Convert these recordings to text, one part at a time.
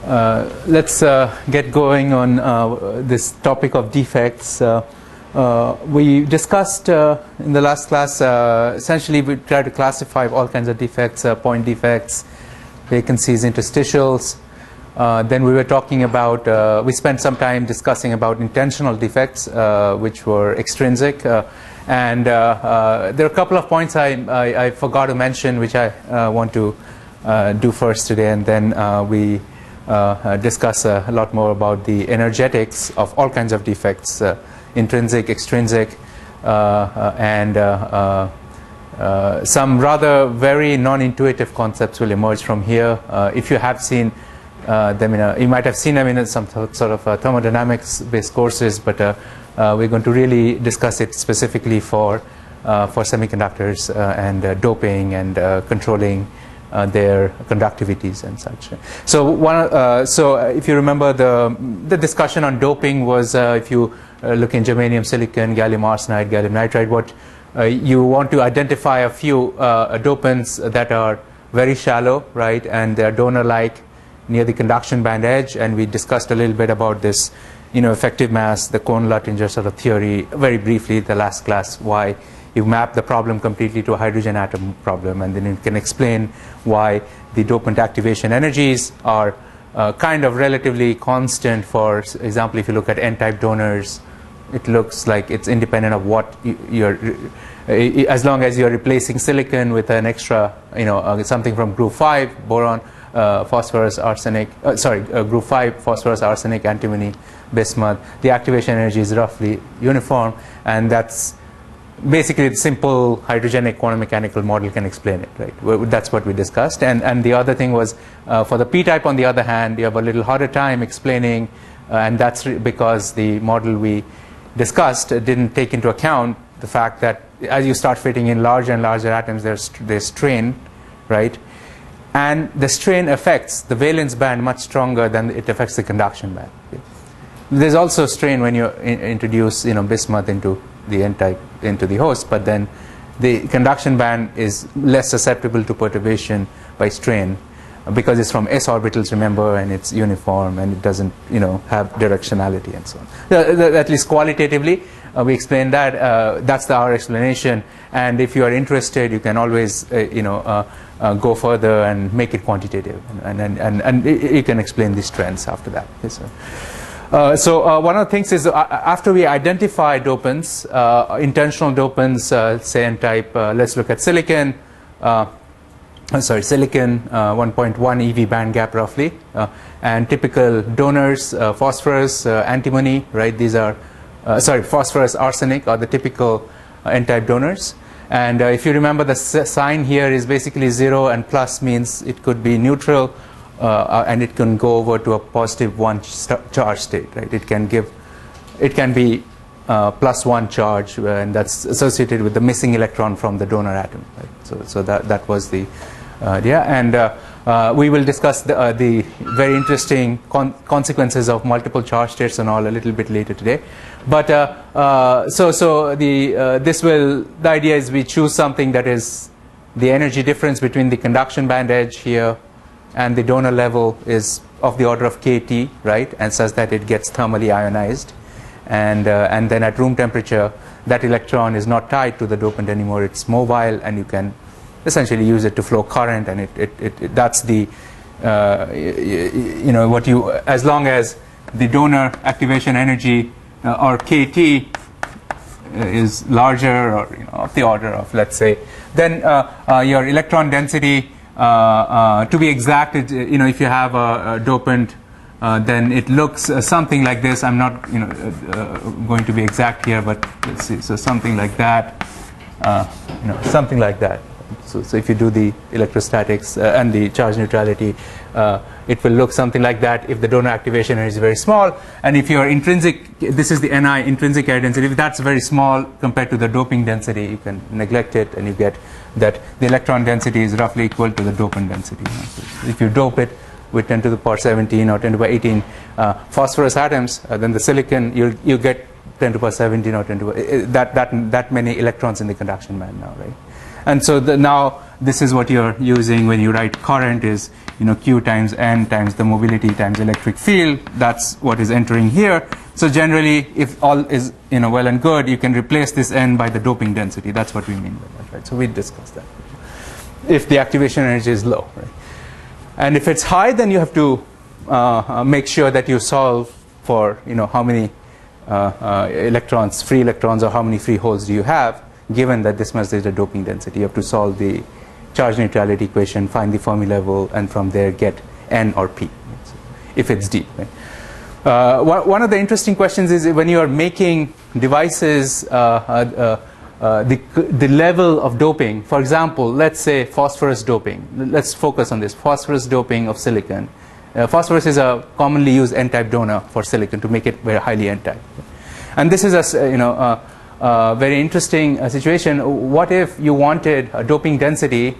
Let's get going on this topic of defects. We discussed in the last class, essentially we tried to classify all kinds of defects, point defects, vacancies, interstitials. Then we were talking about, we spent some time discussing about intentional defects, which were extrinsic. And there are a couple of points I forgot to mention, which I want to do first today, and then we discuss a lot more about the energetics of all kinds of defects, intrinsic, extrinsic, and some rather very non-intuitive concepts will emerge from here. If you have seen them you might have seen them in some sort of thermodynamics-based courses, but we're going to really discuss it specifically for semiconductors and doping and controlling their conductivities and such. So so if you remember, the discussion on doping was if you look in germanium, silicon, gallium arsenide, gallium nitride, what you want to identify a few dopants that are very shallow, right, and they're donor-like near the conduction band edge, and we discussed a little bit about this, effective mass, the Cohn-Luttinger sort of theory, very briefly the last class, why you map the problem completely to a hydrogen atom problem, and then you can explain why the dopant activation energies are kind of relatively constant. For example, if you look at n-type donors, it looks like it's independent of what you're, as long as you're replacing silicon with an extra, something from group 5, boron, phosphorus, arsenic, group 5, phosphorus, arsenic, antimony, bismuth, the activation energy is roughly uniform, and that's basically the simple hydrogenic quantum mechanical model can explain it, right? That's what we discussed. And the other thing was, for the p-type, on the other hand, you have a little harder time explaining, and that's because the model we discussed didn't take into account the fact that as you start fitting in larger and larger atoms, there's strain, right? And the strain affects the valence band much stronger than it affects the conduction band. There's also strain when you introduce bismuth into the n-type, into the host, but then the conduction band is less susceptible to perturbation by strain because it's from s orbitals, remember, and it's uniform and it doesn't have directionality and so on. At least qualitatively we explained that. That's our explanation, and if you are interested, you can always go further and make it quantitative, and you can explain these trends after that. Yes, sir. So one of the things is, after we identify dopants, intentional dopants, say n-type, let's look at silicon. Silicon, 1.1 EV band gap roughly, and typical donors, phosphorus, antimony, right? These are, phosphorus, arsenic are the typical n-type donors. And if you remember, the sign here is basically 0, and plus means it could be neutral, and it can go over to a positive 1 charge state, right? It can be +1 charge, and that's associated with the missing electron from the donor atom, right? So that was the idea, and we will discuss the very interesting consequences of multiple charge states and all a little bit later today. But the idea is we choose something that is the energy difference between the conduction band edge here and the donor level is of the order of kT, right, and such that it gets thermally ionized, and then at room temperature that electron is not tied to the dopant anymore, it's mobile, and you can essentially use it to flow current, and that's the what you, as long as the donor activation energy or kT is larger, or of the order of, let's say, then your electron density, to be exact, if you have a dopant, then it looks something like this. I'm not going to be exact here, but let's see, so something like that, something like that. So if you do the electrostatics and the charge neutrality, it will look something like that if the donor activation is very small. And if your intrinsic, this is the Ni intrinsic air density, if that's very small compared to the doping density, you can neglect it, and you get that the electron density is roughly equal to the dopant density. So if you dope it with 10 to the power 17 or 10 to the power 18 phosphorus atoms, then the silicon, you get 10 to the power 17 or 10 to the power, that many electrons in the conduction band now, right? And so now this is what you're using when you write current, is Q times N times the mobility times electric field. That's what is entering here. So generally, if all is well and good, you can replace this N by the doping density. That's what we mean by that, right? So we discussed that. If the activation energy is low, right? And if it's high, then you have to make sure that you solve for how many electrons, free electrons, or how many free holes do you have, given that this much is the doping density. You have to solve the charge neutrality equation, find the Fermi level, and from there get N or P, if it's D. Right? One of the interesting questions is when you are making devices, the level of doping. For example, let's say phosphorus doping. Let's focus on this. Phosphorus doping of silicon. Phosphorus is a commonly used N-type donor for silicon to make it very highly N-type. And this is a very interesting situation. What if you wanted a doping density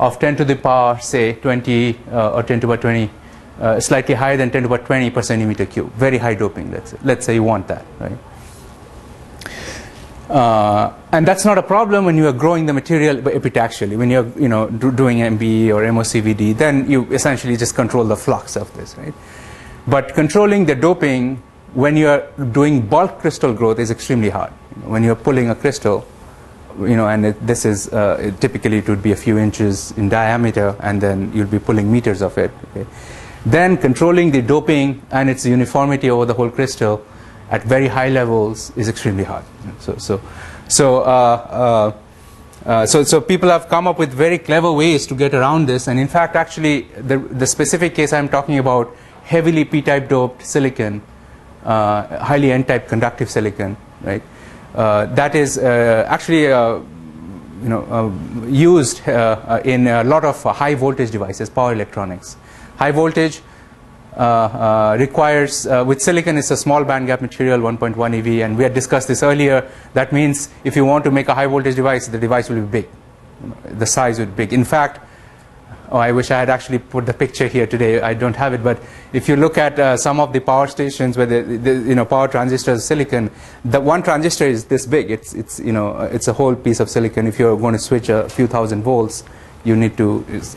of 10 to the power, say 20 or 10 to the power 20, slightly higher than 10 to the power 20 per centimeter cube, very high doping, let's say you want that, right? And that's not a problem when you are growing the material epitaxially. When you're doing MBE or MOCVD, then you essentially just control the flux of this, right? But controlling the doping when you are doing bulk crystal growth is extremely hard. When you're pulling a crystal, and this is typically it would be a few inches in diameter, and then you'll be pulling meters of it. Okay? Then controlling the doping and its uniformity over the whole crystal at very high levels is extremely hard. So people have come up with very clever ways to get around this, and in fact, actually, the specific case I'm talking about, heavily p-type doped silicon, highly n-type conductive silicon, right? That is actually used in a lot of high voltage devices, power electronics. High voltage requires, with silicon, it's a small band gap material, 1.1 eV, and we had discussed this earlier. That means if you want to make a high voltage device, the device will be big. The size will be big. In fact, I wish I had actually put the picture here today. I don't have it, but if you look at some of the power stations where the power transistors silicon, the one transistor is this big. It's a whole piece of silicon. If you're going to switch a few thousand volts, you need to it's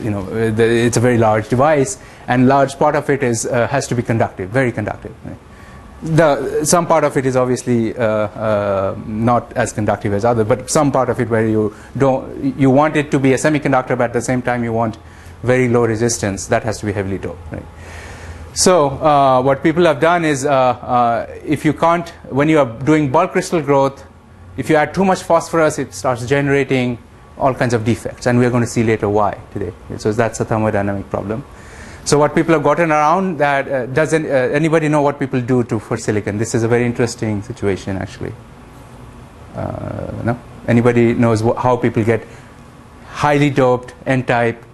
a very large device, and large part of it is has to be conductive, very conductive. Right? Some part of it is obviously not as conductive as other, but some part of it where you want it to be a semiconductor, but at the same time you want very low resistance, that has to be heavily doped. Right? So what people have done is if you can't, when you are doing bulk crystal growth, if you add too much phosphorus, it starts generating all kinds of defects, and we're going to see later why today. So that's a thermodynamic problem. So what people have gotten around that, doesn't anybody know what people do for silicon? This is a very interesting situation, actually. No? Anybody knows how people get highly doped N-type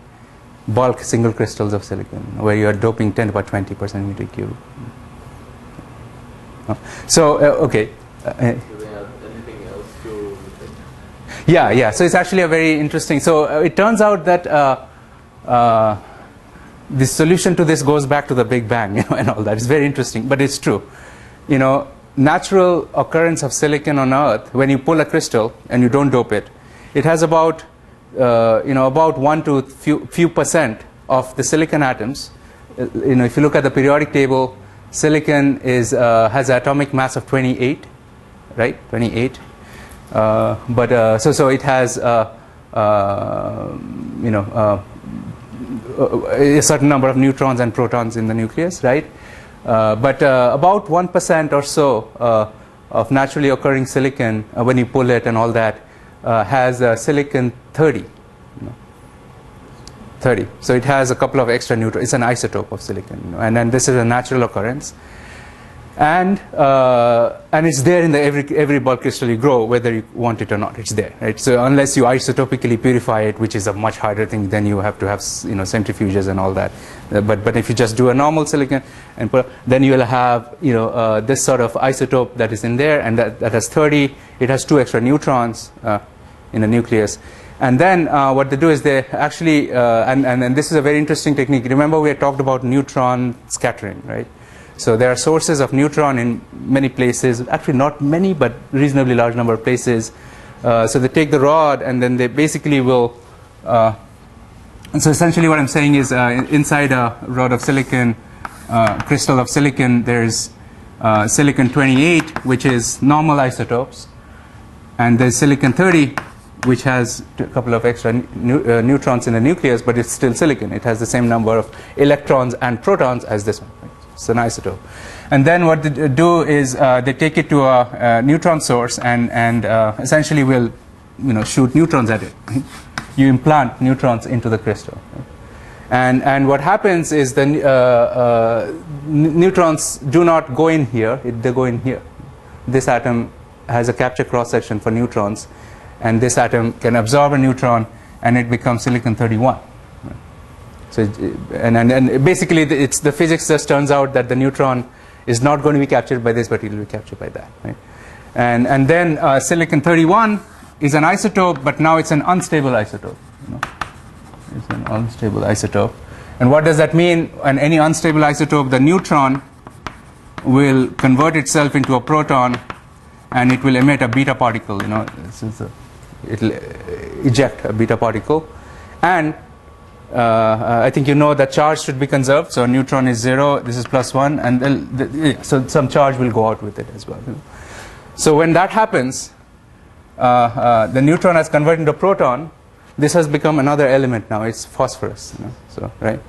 bulk single crystals of silicon, where you are doping 10 to the power 20 per centimeter cube? No? So, okay. Do they have anything else to detect? Yeah. So it's actually a very interesting. So it turns out that the solution to this goes back to the Big Bang, and all that. It's very interesting, but it's true. Natural occurrence of silicon on Earth, when you pull a crystal and you don't dope it, it has about 1 to few percent of the silicon atoms. If you look at the periodic table, silicon has an atomic mass of 28, right? 28. So it has a certain number of neutrons and protons in the nucleus, right? But about 1% or so of naturally occurring silicon, when you pull it and all that, has silicon 30. 30. So it has a couple of extra neutrons. It's an isotope of silicon, and then this is a natural occurrence, and it's there in every bulk crystal you grow, whether you want it or not. It's there, right? So unless you isotopically purify it, which is a much harder thing, then you have to have centrifuges and all that. But if you just do a normal silicon and then you will have this sort of isotope that is in there, and that has 30. It has 2 extra neutrons in the nucleus. And then what they do is they actually, and this is a very interesting technique. Remember we had talked about neutron scattering, right? So there are sources of neutron in many places, actually not many, but reasonably large number of places. So they take the rod, and then they basically will And so essentially what I'm saying is inside a rod of silicon, crystal of silicon, there's silicon 28, which is normal isotopes, and there's silicon 30, which has a couple of extra neutrons in the nucleus, but it's still silicon. It has the same number of electrons and protons as this one. Right? It's an isotope. And then what they do is they take it to a neutron source and essentially will shoot neutrons at it. Right? You implant neutrons into the crystal. Right? And what happens is the neutrons do not go in here, they go in here. This atom has a capture cross-section for neutrons, and this atom can absorb a neutron, and it becomes silicon 31. Right? So, and basically, it's the physics just turns out that the neutron is not going to be captured by this, but it will be captured by that. Right? And then silicon 31 is an isotope, but now it's an unstable isotope. It's an unstable isotope. And what does that mean? In any unstable isotope, the neutron will convert itself into a proton, and it will emit a beta particle. It will eject a beta particle. And I think you know that charge should be conserved. So a neutron is 0, this is +1, and so some charge will go out with it as well. So when that happens, the neutron has converted into a proton. This has become another element now. It's phosphorus. So right,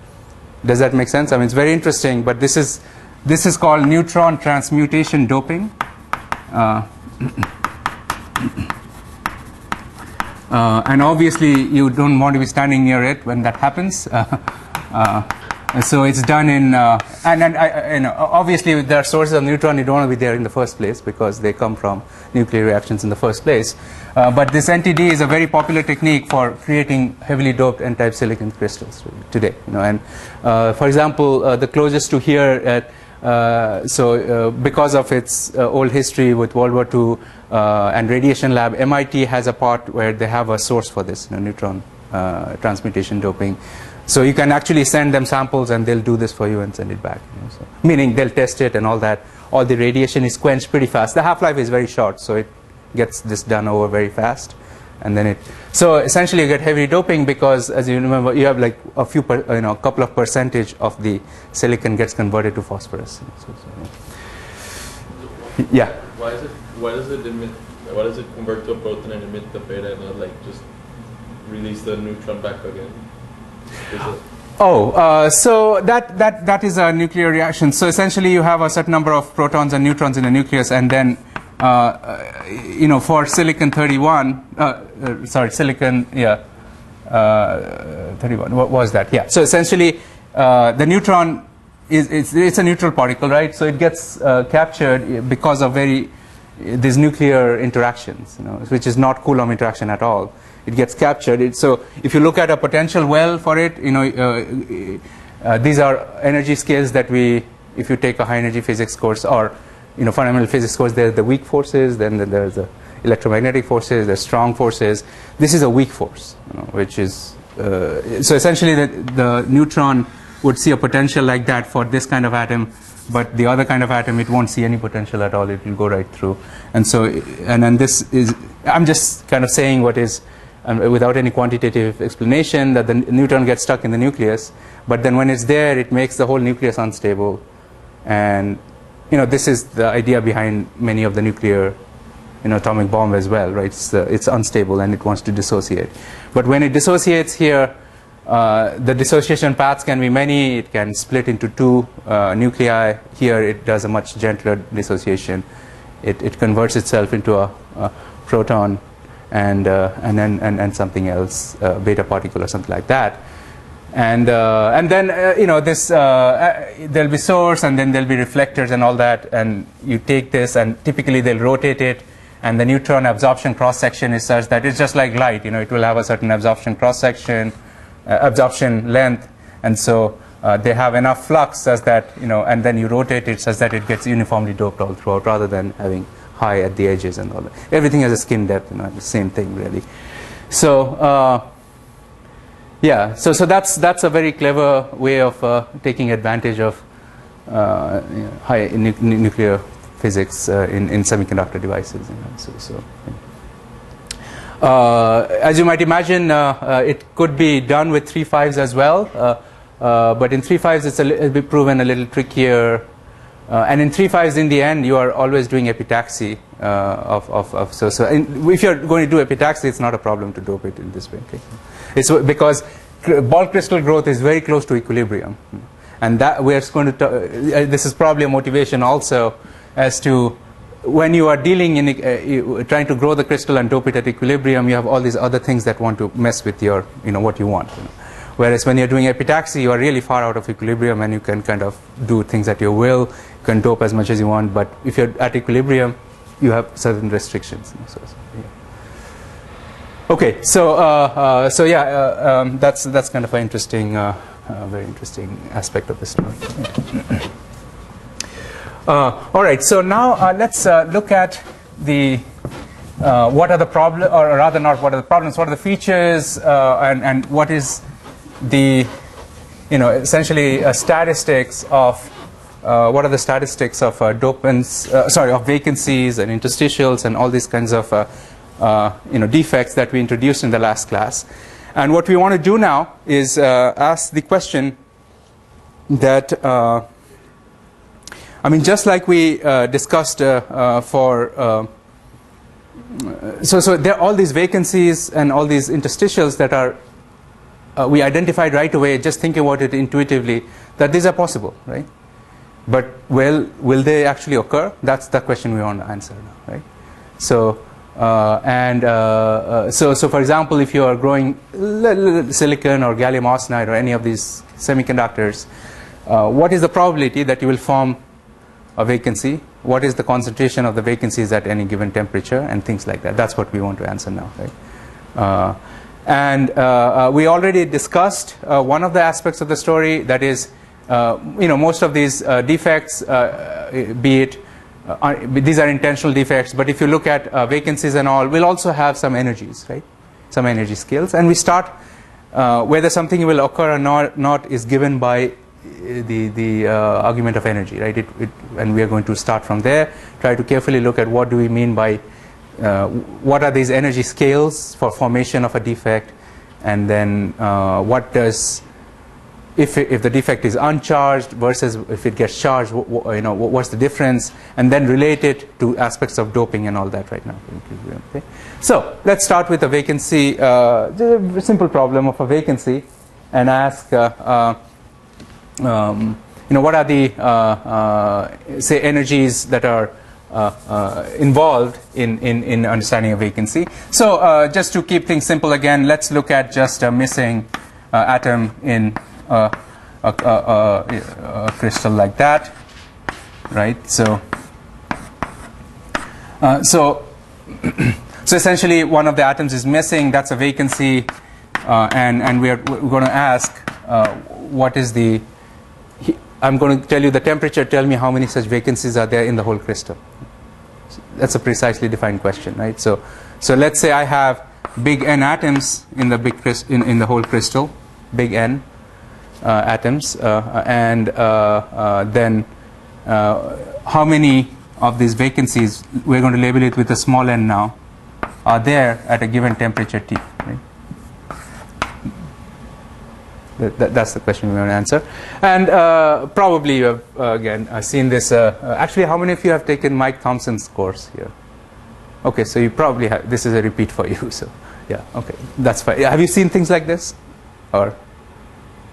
does that make sense? I mean, it's very interesting. But this is called neutron transmutation doping. And obviously, you don't want to be standing near it when that happens. So it's done in, obviously there are sources of neutron you don't want to be there in the first place because they come from nuclear reactions in the first place. But this NTD is a very popular technique for creating heavily doped N-type silicon crystals today. And for example, the closest to here, because of its old history with World War II and radiation lab, MIT has a part where they have a source for this, neutron transmutation doping. So you can actually send them samples and they'll do this for you and send it back. So meaning they'll test it and all that. All the radiation is quenched pretty fast. The half-life is very short, so it gets this done over very fast. And then so essentially you get heavy doping because, as you remember, you have like a few, a couple of percentage of the silicon gets converted to phosphorus. Yeah. Why does it convert to a proton and emit the beta and not like just release the neutron back again? So that is a nuclear reaction. So essentially, you have a certain number of protons and neutrons in the nucleus, and then for silicon 31, silicon 31. What was that? Yeah. So essentially, the neutron it's a neutral particle, right? So it gets captured because of these nuclear interactions, which is not Coulomb interaction at all. It gets captured. So if you look at a potential well for it, these are energy scales that if you take a high energy physics course or fundamental physics course, there's the weak forces, then there's the electromagnetic forces, there's strong forces. This is a weak force, which is so essentially the neutron would see a potential like that for this kind of atom, but the other kind of atom it won't see any potential at all. It will go right through. And so and then this is, I'm just kind of saying what is. Without any quantitative explanation, that the neutron gets stuck in the nucleus, but then when it's there, it makes the whole nucleus unstable, and this is the idea behind many of the nuclear, atomic bomb as well, right? It's unstable and it wants to dissociate, but when it dissociates here, the dissociation paths can be many. It can split into two nuclei. Here, it does a much gentler dissociation. It converts itself into a proton. And then something else, beta particle or something like that, and then this there'll be source and then there'll be reflectors and all that, and you take this and typically they'll rotate it, and the neutron absorption cross section is such that it's just like light, it will have a certain absorption cross section, absorption length, and so they have enough flux such that and then you rotate it such that it gets uniformly doped all throughout, rather than having high at the edges and all that. Everything has a skin depth, the same thing really. So so that's a very clever way of taking advantage of high nuclear physics in semiconductor devices. As you might imagine, it could be done with 3/5 as well, but in 3/5 it'll be proven a little trickier. And in 3/5 in the end, you are always doing epitaxy if you're going to do epitaxy, it's not a problem to dope it in this way. Okay? It's because bulk crystal growth is very close to equilibrium, and that we are going to. This is probably a motivation also as to when you are dealing in trying to grow the crystal and dope it at equilibrium, you have all these other things that want to mess with your what you want. Whereas when you're doing epitaxy, you are really far out of equilibrium and you can kind of do things at your will. You can dope as much as you want, but if you're at equilibrium, you have certain restrictions. Okay, so that's kind of an interesting, very interesting aspect of the story. All right, so now let's look at the what are the problems, or rather not what are the problems, what are the features, and what is the essentially statistics of what are the statistics of dopants, of vacancies and interstitials and all these kinds of defects that we introduced in the last class. And what we want to do now is ask the question that just like we discussed for so there are all these vacancies and all these interstitials that are we identified right away, just thinking about it intuitively, that these are possible, right? But will they actually occur? That's the question we want to answer now, right? So so for example, if you are growing silicon or gallium arsenide or any of these semiconductors, what is the probability that you will form a vacancy? What is the concentration of the vacancies at any given temperature, and things like that? That's what we want to answer now, right? And we already discussed one of the aspects of the story, that is, most of these defects, be it these are intentional defects, but if you look at vacancies and all, we'll also have some energies, right? Some energy scales, and we start whether something will occur or not is given by the argument of energy, right? And we are going to start from there, try to carefully look at what do we mean by what are these energy scales for formation of a defect, and then what does, if the defect is uncharged versus if it gets charged, what's the difference, and then relate it to aspects of doping and all that right now. Okay? So let's start with a vacancy, the simple problem of a vacancy, and ask what are the say energies that are involved in understanding a vacancy. So just to keep things simple again, let's look at just a missing atom in a crystal like that, right? So so essentially one of the atoms is missing. That's a vacancy, and we're going to ask what is the, I'm going to tell you the temperature, tell me how many such vacancies are there in the whole crystal. That's a precisely defined question, right? So let's say I have big N atoms in the in the whole crystal, big N atoms, and then how many of these vacancies, we're going to label it with a small n now, are there at a given temperature T, right? That's the question we want to answer. And probably you have again seen this. Actually, how many of you have taken Mike Thompson's course here? Okay, so you probably have. This is a repeat for you. So yeah, okay, that's fine. Have you seen things like this, or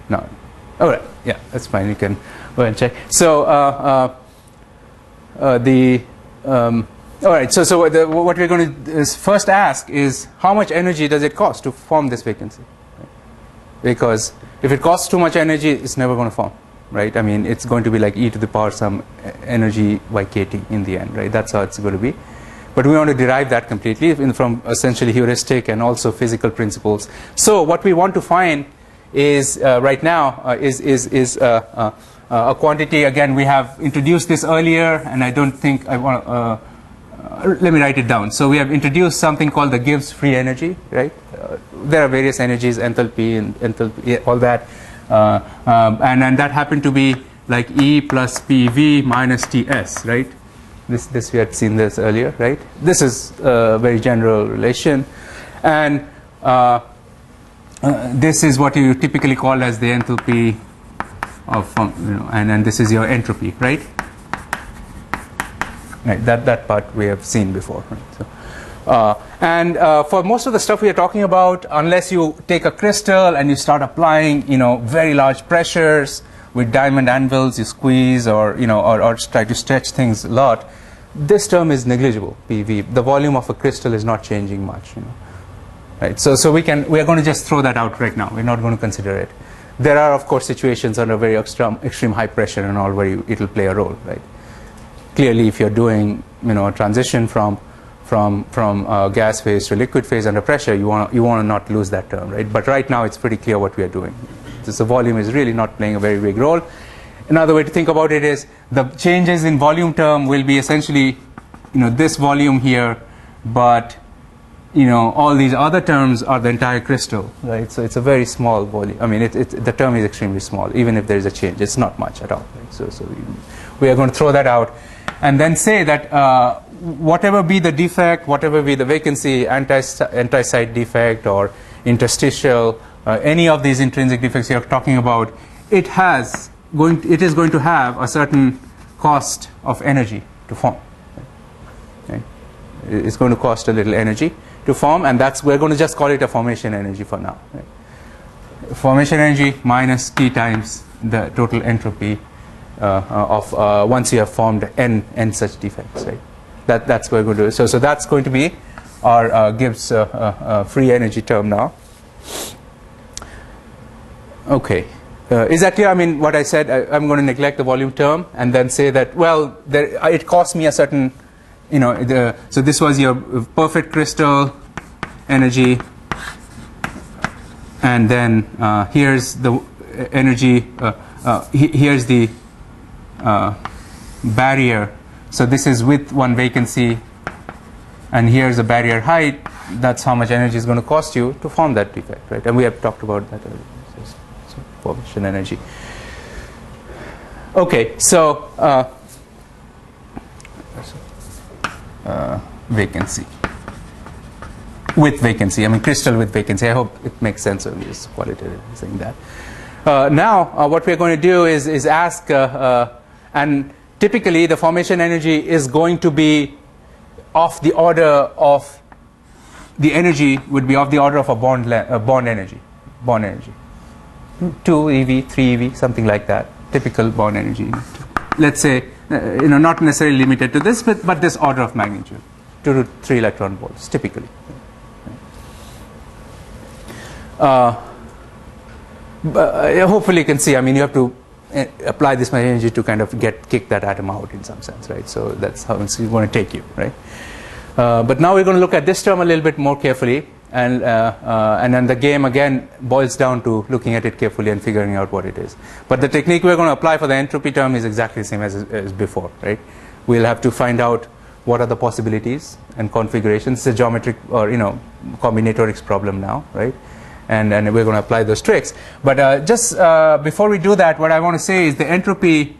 no? All right, yeah, that's fine. You can go and check. So all right. So what we're going to first ask is how much energy does it cost to form this vacancy? Right? Because if it costs too much energy, it's never going to form, right? I mean, it's going to be like e to the power some energy by kT in the end, right? That's how it's going to be. But we want to derive that completely from essentially heuristic and also physical principles. So what we want to find is right now is a quantity. Again, we have introduced this earlier, and I don't think I want to. Let me write it down. So we have introduced something called the Gibbs free energy, right? There are various energies, enthalpy and enthalpy, all that, and that happened to be like E plus PV minus TS, right? This we had seen this earlier, right? This is a very general relation, And this is what you typically call as the enthalpy of, and this is your entropy, right? Right, that part we have seen before. Right? So, for most of the stuff we are talking about, unless you take a crystal and you start applying, very large pressures with diamond anvils, you squeeze or try to stretch things a lot, this term is negligible. PV, the volume of a crystal is not changing much. Right? So we are going to just throw that out right now. We're not going to consider it. There are, of course, situations under very extreme high pressure and all where it will play a role, right? Clearly, if you're doing, a transition from gas phase to liquid phase under pressure, you want to not lose that term, right? But right now, it's pretty clear what we are doing. The volume is really not playing a very big role. Another way to think about it is the changes in volume term will be essentially, this volume here, but all these other terms are the entire crystal, right? So it's a very small volume. I mean, the term is extremely small, even if there is a change. It's not much at all. Right? So we are going to throw that out, and then say that whatever be the defect, whatever be the vacancy, anti-site defect or interstitial, any of these intrinsic defects you're talking about, it is going to have a certain cost of energy to form. Right? It's going to cost a little energy to form, and we're going to just call it a formation energy for now. Right? Formation energy minus T times the total entropy of once you have formed n such defects. Right? That's what we're going to do. So that's going to be our Gibbs free energy term now. Okay. Is that clear? I mean, what I said, I'm going to neglect the volume term and then say that, well, it cost me a certain, so this was your perfect crystal energy, and then here's the energy, here's the barrier. So this is with one vacancy, and here's the barrier height. That's how much energy is going to cost you to form that defect, right? And we have talked about that earlier. So formation energy. Okay, so vacancy. With vacancy, I mean crystal with vacancy. I hope it makes sense when we just qualitative saying that. Now, what we're going to do is ask, and typically the formation energy is going to be of the order of, the energy would be of the order of a bond energy. 2 eV, 3 eV, something like that. Typical bond energy. Let's say, not necessarily limited to this, but this order of magnitude, 2 to 3 electron volts, typically. Hopefully you can see, I mean, you have to apply this much energy to kind of kick that atom out in some sense, right? So that's how it's going to take you, right? But now we're going to look at this term a little bit more carefully, and then the game again boils down to looking at it carefully and figuring out what it is. But the technique we're going to apply for the entropy term is exactly the same as before, right? We'll have to find out what are the possibilities and configurations. It's a geometric or combinatorics problem now, right? And we're going to apply those tricks. But just before we do that, what I want to say is the entropy,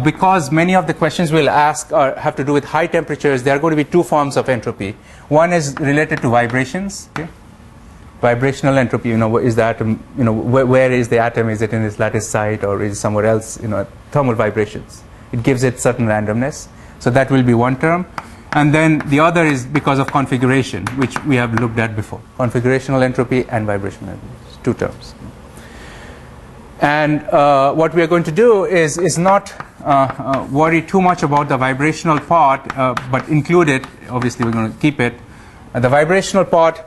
because many of the questions we'll ask have to do with high temperatures, there are going to be two forms of entropy. One is related to vibrations. Okay? Vibrational entropy, is the atom, where is the atom? Is it in its lattice site or is it somewhere else? Thermal vibrations. It gives it certain randomness. So that will be one term. And then the other is because of configuration, which we have looked at before. Configurational entropy and vibrational entropy. Two terms. And what we are going to do is not worry too much about the vibrational part, but include it. Obviously, we're going to keep it. The vibrational part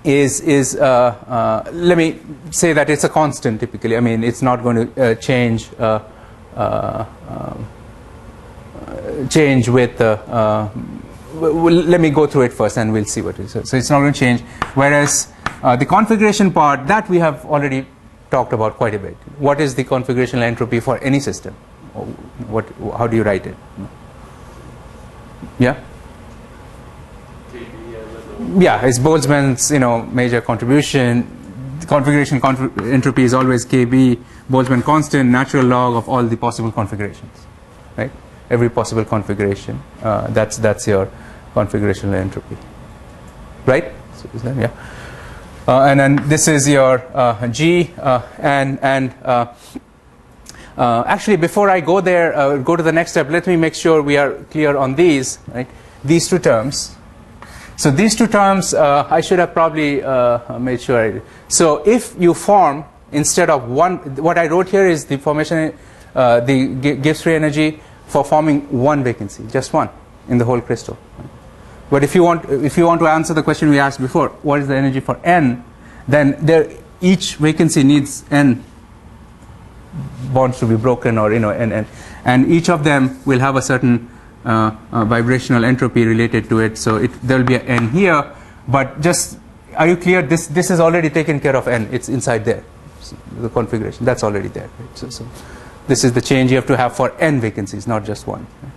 is let me say that it's a constant typically. I mean, it's not going to change with let me go through it first and we'll see what it is. So it's not going to change. Whereas the configuration part, that we have already talked about quite a bit. What is the configurational entropy for any system? How do you write it? Yeah? Yeah, it's Boltzmann's major contribution. The configuration entropy is always KB, Boltzmann constant, natural log of all the possible configurations, right? Every possible configuration, that's your configurational entropy. right? So is that, yeah. And then this is your G, actually, before I go there, go to the next step, let me make sure we are clear on these, right? These two terms. So these two terms, I should have probably made sure. So if you form, instead of one, what I wrote here is the formation, the Gibbs free energy for forming one vacancy, just one in the whole crystal. But if you want to answer the question we asked before, what is the energy for n, then each vacancy needs n bonds to be broken, or and each of them will have a certain vibrational entropy related to it. So there will be an n here, but just, are you clear? This is already taken care of n. It's inside there. So the configuration that's already there. Right? So this is the change you have to have for n vacancies, not just one. Right?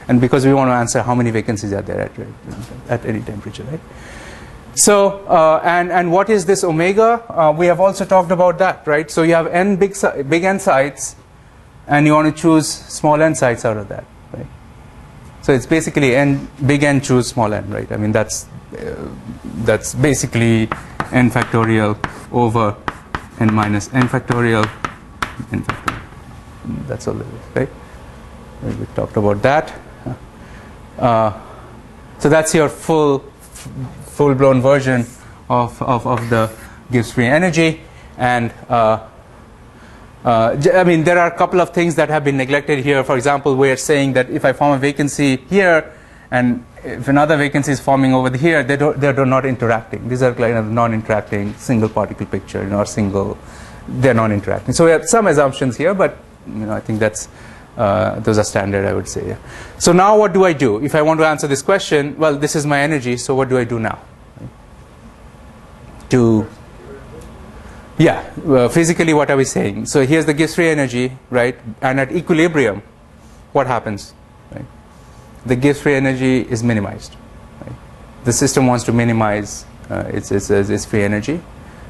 And because we want to answer how many vacancies are there at any temperature, right? So and what is this omega? We have also talked about that, right? So you have n big n sites, and you want to choose small n sites out of that, right? So it's basically big N choose small n, right? I mean that's basically n factorial over n minus n factorial, n factorial. That's all it is, right? We talked about that. So that's your full-blown version of the Gibbs free energy. And I mean, there are a couple of things that have been neglected here. For example, we are saying that if I form a vacancy here, and if another vacancy is forming over here, they're not interacting. These are kind of non-interacting single particle picture, they're non-interacting. So we have some assumptions here, but I think that's those are standard, I would say. Yeah. So now what do I do if I want to answer this question? Well, this is my energy. So what do I do now? Physically, what are we saying? So here's the Gibbs free energy, right? And at equilibrium, what happens? Right? The Gibbs free energy is minimized. Right? The system wants to minimize its free energy.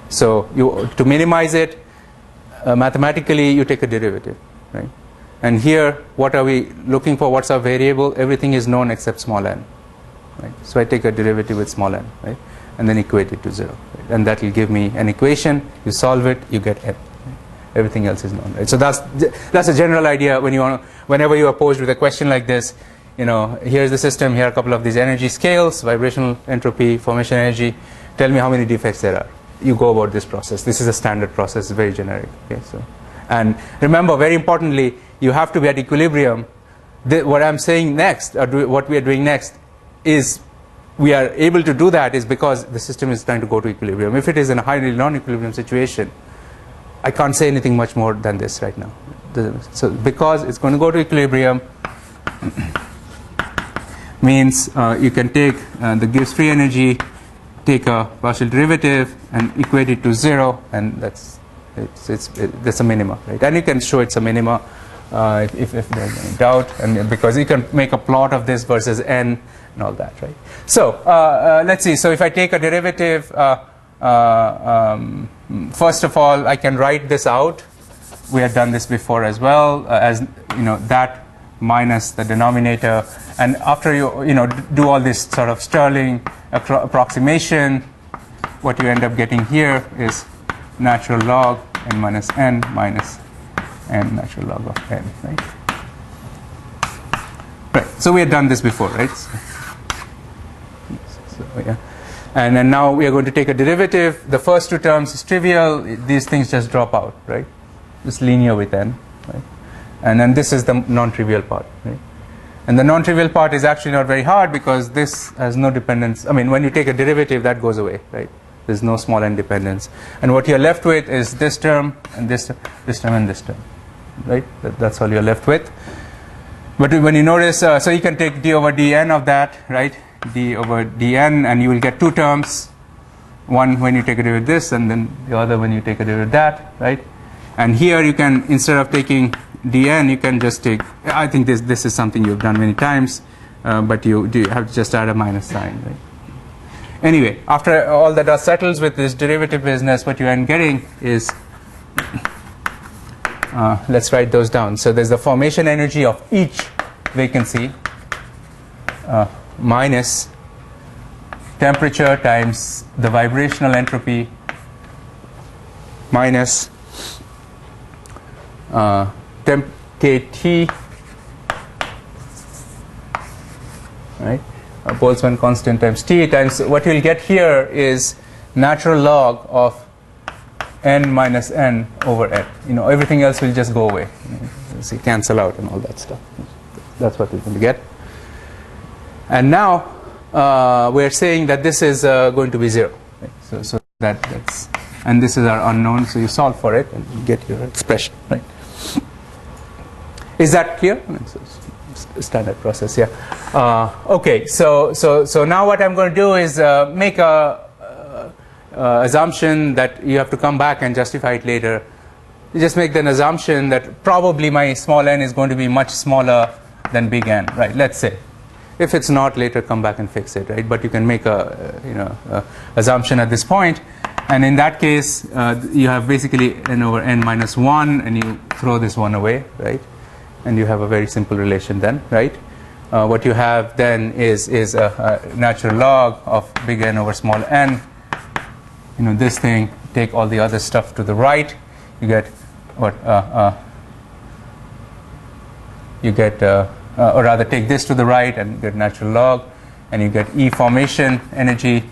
So to minimize it, mathematically, you take a derivative, right? And here, what are we looking for? What's our variable? Everything is known except small n. Right? So I take a derivative with small n, right? And then equate it to 0. Right? And that will give me an equation. You solve it, you get n. Right? Everything else is known. Right? So that's a general idea whenever you are posed with a question like this. Here's the system. Here are a couple of these energy scales: vibrational entropy, formation energy. Tell me how many defects there are. You go about this process. This is a standard process, very generic. Okay, so. And remember, very importantly, you have to be at equilibrium. What I'm saying next, or what we are doing next, is we are able to do that is because the system is trying to go to equilibrium. If it is in a highly non-equilibrium situation, I can't say anything much more than this right now. So because it's going to go to equilibrium, means you can take the Gibbs free energy, take a partial derivative, and equate it to 0, and that's a minima, right? And you can show it's a minima if there's any doubt, and because you can make a plot of this versus n and all that, right? So let's see. So if I take a derivative, first of all, I can write this out. We had done this before as well, as that minus the denominator, and after you do all this sort of Stirling approximation, what you end up getting here is natural log n minus n natural log of n, right? Right. So we had done this before, right? So yeah. And then now we are going to take a derivative. The first two terms is trivial. These things just drop out, right? It's linear with n, right? And then this is the non-trivial part, right? And the non-trivial part is actually not very hard because this has no dependence. I mean, when you take a derivative, that goes away, right? There's no small n dependence. And what you're left with is this term, and this term, and this term, right? That's all you're left with. But when you notice, so you can take d over dn of that, right? D over dn, and you will get two terms. One when you take a derivative of this, and then the other when you take a derivative of that, right? And here you can, instead of taking dn, you can just take, I think this is something you've done many times, but you have to just add a minus sign, right? Anyway, after all the dust settles with this derivative business, what you end getting is, let's write those down. So there's the formation energy of each vacancy minus temperature times the vibrational entropy minus temp kT, right? Boltzmann constant times T times what you'll get here is natural log of n minus n over n. Everything else will just go away. See, cancel out and all that stuff. That's what we're going to get. And now we're saying that this is going to be 0. Right? So that's, and this is our unknown. So you solve for it and you get your expression. Right? Is that clear? Standard process, yeah. Okay, so now what I'm going to do is make a assumption that you have to come back and justify it later. You just make an assumption that probably my small n is going to be much smaller than big N, right? Let's say. If it's not, later come back and fix it, right? But you can make a assumption at this point, and in that case, you have basically n over n minus 1, and you throw this one away, right? And you have a very simple relation then, right? What you have then is a natural log of big N over small n. This thing, take all the other stuff to the right, you get what? You get, or rather, take this to the right and get natural log, and you get E formation energy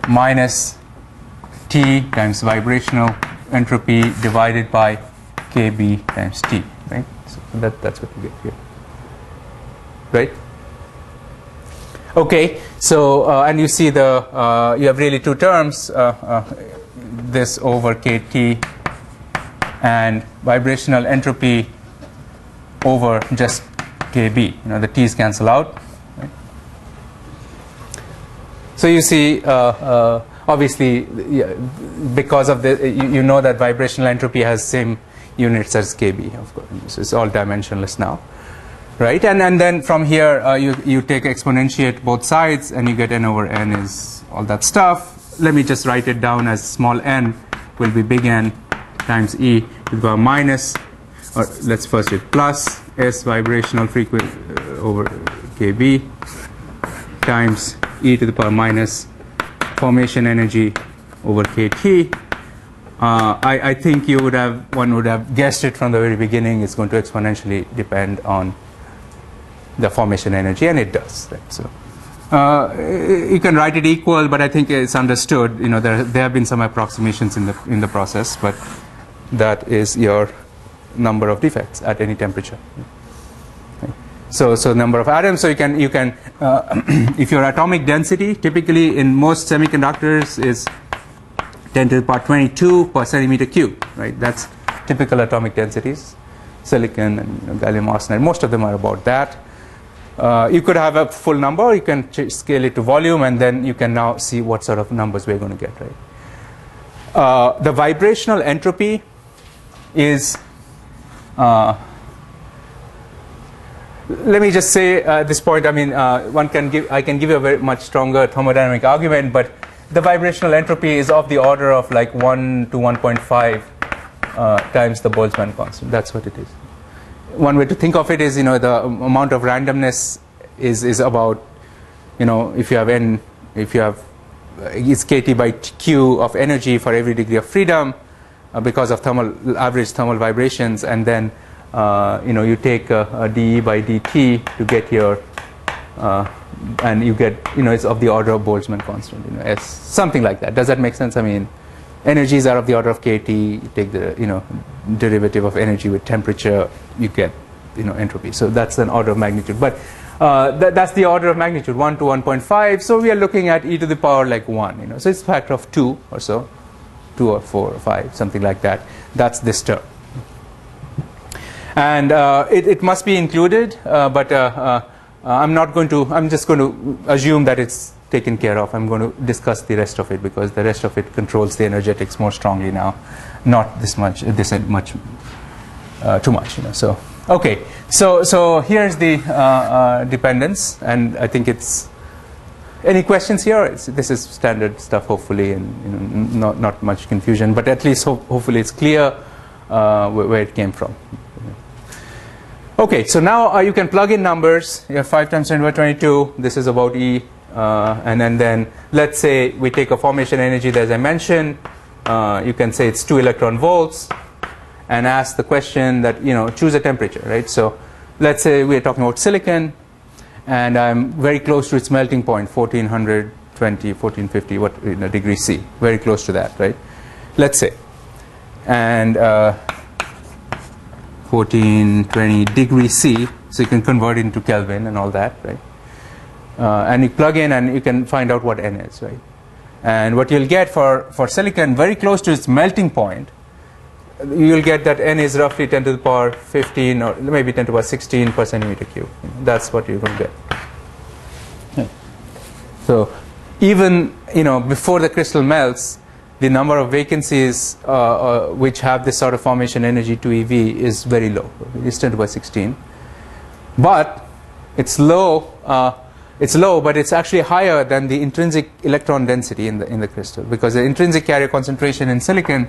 minus T times vibrational entropy divided by KB times T, right? So that's what you get here, right? Okay, so and you see you have really two terms, this over KT and vibrational entropy over just KB. The T's cancel out. Right? So you see, obviously, because of the, you know that vibrational entropy has same units as KB, of course. So it's all dimensionless now. Right, and then from here you take exponentiate both sides, and you get n over n is all that stuff. Let me just write it down as small n will be big N times E to the power minus, or let's first do plus S vibrational frequency over KB times E to the power minus formation energy over KT. I think one would have guessed it from the very beginning. It's going to exponentially depend on the formation energy, and it does. Right? So you can write it equal, but I think it's understood. There have been some approximations in the process, but that is your number of defects at any temperature. Okay. So number of atoms. So you can if your atomic density typically in most semiconductors is 10 to the power 22 per centimeter cube. Right. That's typical atomic densities. Silicon and gallium arsenide. Most of them are about that. You could have a full number, or you can scale it to volume, and then you can now see what sort of numbers we're going to get, right? The vibrational entropy is, let me just say at this point, I mean, I can give you a very much stronger thermodynamic argument, but the vibrational entropy is of the order of like 1 to 1.5 times the Boltzmann constant. That's what it is. One way to think of it is, the amount of randomness is about, if you have it's KT by Q of energy for every degree of freedom because of average thermal vibrations, and then you take a dE by dt to get your and you get it's of the order of Boltzmann constant, S, something like that. Does that make sense? I mean, energies are of the order of KT. You take the derivative of energy with temperature, you get entropy. So that's an order of magnitude. But that's the order of magnitude, 1 to 1.5. So we are looking at e to the power like 1. So it's a factor of 2 or so, 2 or 4 or 5, something like that. That's this term. And it must be included, but I'm just going to assume that it's taken care of. I'm going to discuss the rest of it because the rest of it controls the energetics more strongly now, not too much. So okay, so here's the dependence, and I think it's any questions here. This is standard stuff, hopefully, and not much confusion, but at least hopefully it's clear where it came from. Okay, so now you can plug in numbers. You have 5 times 10 to the power 22. This is about E and then let's say we take a formation energy that, as I mentioned, you can say it's 2 electron volts, and ask the question that, choose a temperature, right? So let's say we're talking about silicon, and I'm very close to its melting point, 1420, 1450, degrees C, very close to that, right? Let's say, and 1420 degrees C, so you can convert it into Kelvin and all that, right? And you plug in and you can find out what N is, right? And what you'll get for silicon very close to its melting point, you'll get that N is roughly 10 to the power 15 or maybe 10 to the power 16 per centimeter cube. That's what you're going to get. Yeah. So even before the crystal melts, the number of vacancies which have this sort of formation energy 2eV is very low. It's 10 to the power 16. But it's low. It's low, but it's actually higher than the intrinsic electron density in the crystal, because the intrinsic carrier concentration in silicon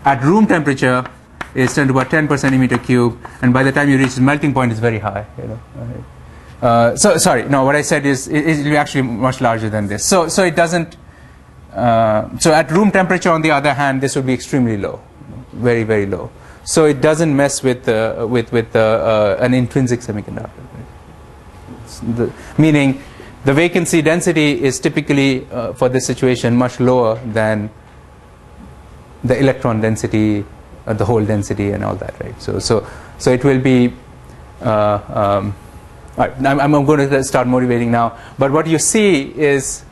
at room temperature is 10 to the power 10 per centimeter cube, and by the time you reach the melting point, it's very high. So sorry, no. What I said is it will actually much larger than this. So it doesn't. So at room temperature, on the other hand, this would be extremely low, very very low. So it doesn't mess with an intrinsic semiconductor. Meaning the vacancy density is typically for this situation much lower than the electron density, the hole density, and all that, right? So it will be. All right, I'm going to start motivating now. But what you see is.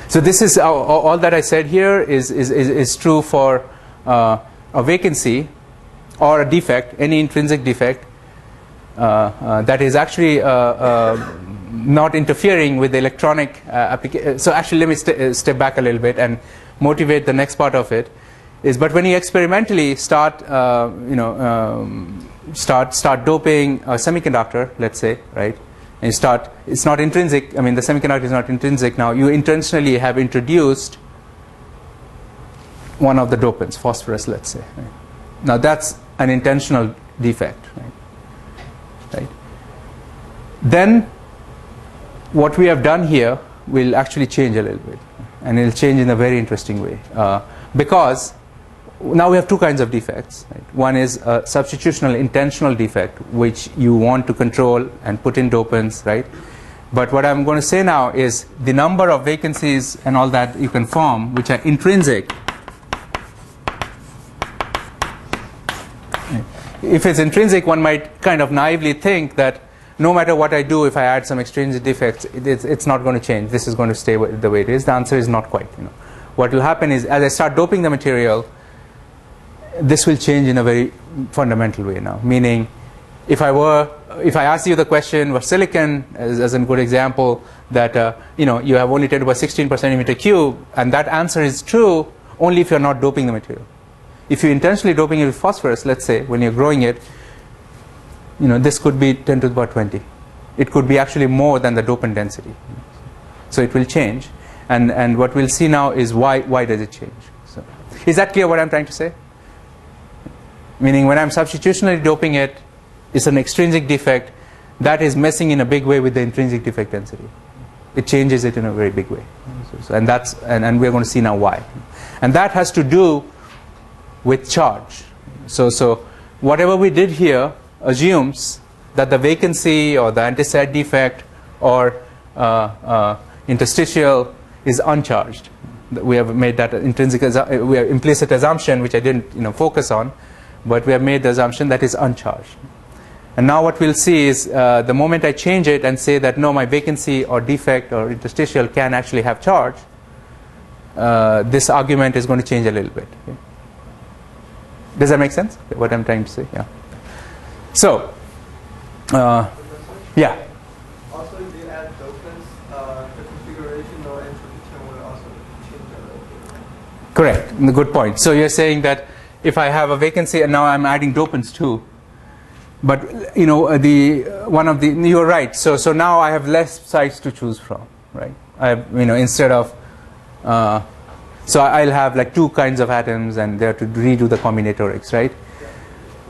So this is all that I said here is true for a vacancy or a defect, any intrinsic defect that is actually not interfering with the electronic application. So actually, let me step back a little bit and motivate the next part of it. But when you experimentally start doping a semiconductor, let's say, right? And you start, it's not intrinsic. I mean, the semiconductor is not intrinsic now. You intentionally have introduced one of the dopants, phosphorus, let's say. Right? Now that's an intentional defect, right? Then what we have done here will actually change a little bit, and it will change in a very interesting way, because now we have two kinds of defects. Right? One is a substitutional intentional defect, which you want to control and put in dopants, right? But what I'm going to say now is the number of vacancies and all that you can form, which are intrinsic. If it's intrinsic, one might kind of naively think that no matter what I do, if I add some extrinsic defects, it's not going to change. This is going to stay the way it is. The answer is not quite. What will happen is, as I start doping the material, this will change in a very fundamental way now. Meaning, if I asked you the question, was silicon, as a good example, that you have only 10 to the power 16 per centimeter cube, and that answer is true only if you're not doping the material. If you're intentionally doping it with phosphorus, let's say, when you're growing it, this could be 10 to the power 20. It could be actually more than the dopant density. So it will change. And what we'll see now is why does it change. So, is that clear what I'm trying to say? Meaning when I'm substitutionally doping it, it's an extrinsic defect that is messing in a big way with the intrinsic defect density. It changes it in a very big way. And we're going to see now why. And that has to do with charge. So whatever we did here assumes that the vacancy or the antecedent defect or interstitial is uncharged. We have made that implicit assumption, which I didn't focus on, but we have made the assumption that is uncharged. And now what we'll see is the moment I change it and say that no, my vacancy or defect or interstitial can actually have charge, this argument is going to change a little bit. Okay? Does that make sense? What I'm trying to say? Yeah. So, yeah. Also, if you add dopants, the configuration or entropy term will also change a little bit. Correct. Good point. So you're saying that if I have a vacancy and now I'm adding dopants too, but you're right. So now I have less sites to choose from, right? I have instead of so I'll have like two kinds of atoms and they have to redo the combinatorics, right? Yeah.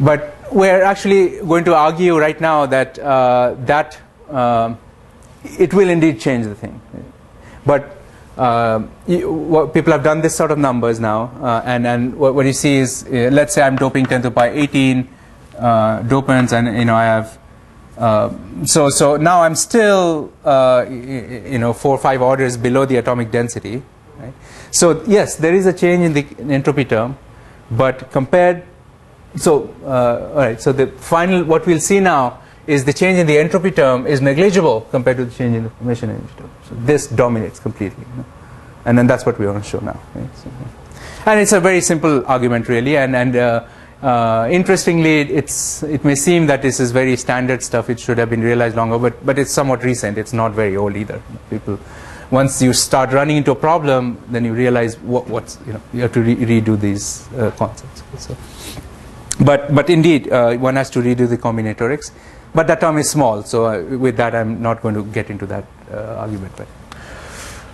But we're actually going to argue right now that it will indeed change the thing. But people have done this sort of numbers now, and what you see is, let's say I'm doping 10 to the power 18 dopants, and I have so now I'm still 4 or 5 orders below the atomic density, right? So yes, there is a change in the entropy term, but compared, so all right, so the final, what we'll see now is the change in the entropy term is negligible compared to the change in the formation energy term. So this dominates completely, and then that's what we want to show now, right? So, and it's a very simple argument really, and interestingly, it may seem that this is very standard stuff. It should have been realized longer, but it's somewhat recent. It's not very old either. People, once you start running into a problem, then you realize what's you have to redo these concepts. So, but indeed, one has to redo the combinatorics. But that term is small, so with that, I'm not going to get into that argument. But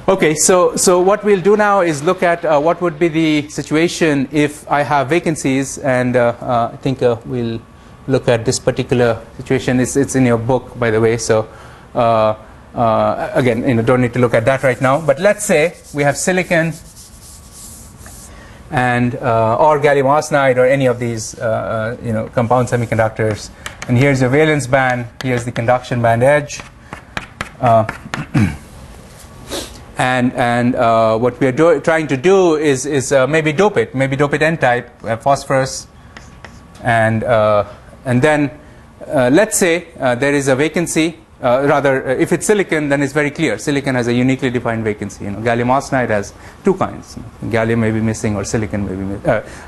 okay, so what we'll do now is look at what would be the situation if I have vacancies, and I think we'll look at this particular situation. It's in your book, by the way. So again, don't need to look at that right now. But let's say we have silicon and or gallium arsenide or any of these compound semiconductors, and here's your valence band. Here's the conduction band edge. And what we are trying to do is maybe dope it n-type, phosphorus, and then let's say there is a vacancy. Rather, if it's silicon, then it's very clear. Silicon has a uniquely defined vacancy. Gallium arsenide has 2 kinds. Gallium may be missing, or silicon may be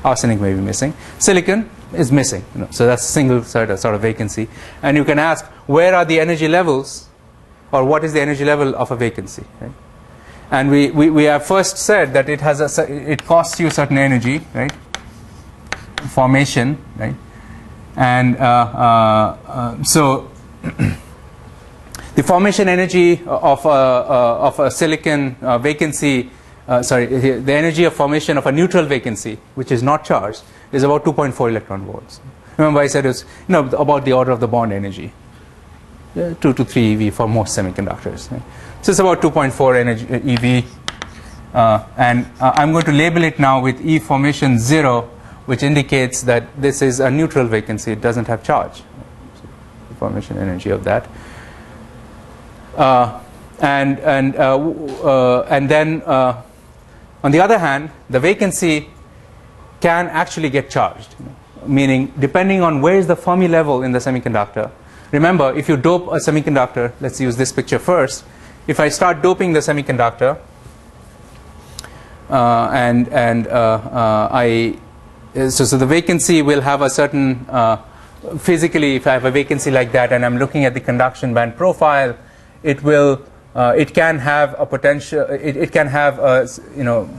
arsenic may be missing. Silicon is missing. So that's a single sort of vacancy. And you can ask, where are the energy levels, or what is the energy level of a vacancy? Right? And we have first said that it has it costs you certain energy, right? Formation, right? And so the formation energy of a silicon vacancy, the energy of formation of a neutral vacancy, which is not charged, is about 2.4 electron volts. Remember, I said it's about the order of the bond energy, 2 to 3 eV for most semiconductors. Right? So it's about 2.4 energy eV, and I'm going to label it now with E formation 0, which indicates that this is a neutral vacancy. It doesn't have charge. So the formation energy of that, and then on the other hand, the vacancy can actually get charged, meaning depending on where is the Fermi level in the semiconductor. Remember, if you dope a semiconductor, let's use this picture first. If I start doping the semiconductor, so the vacancy will have a certain physically. If I have a vacancy like that, and I'm looking at the conduction band profile, it can have a potential. It can have a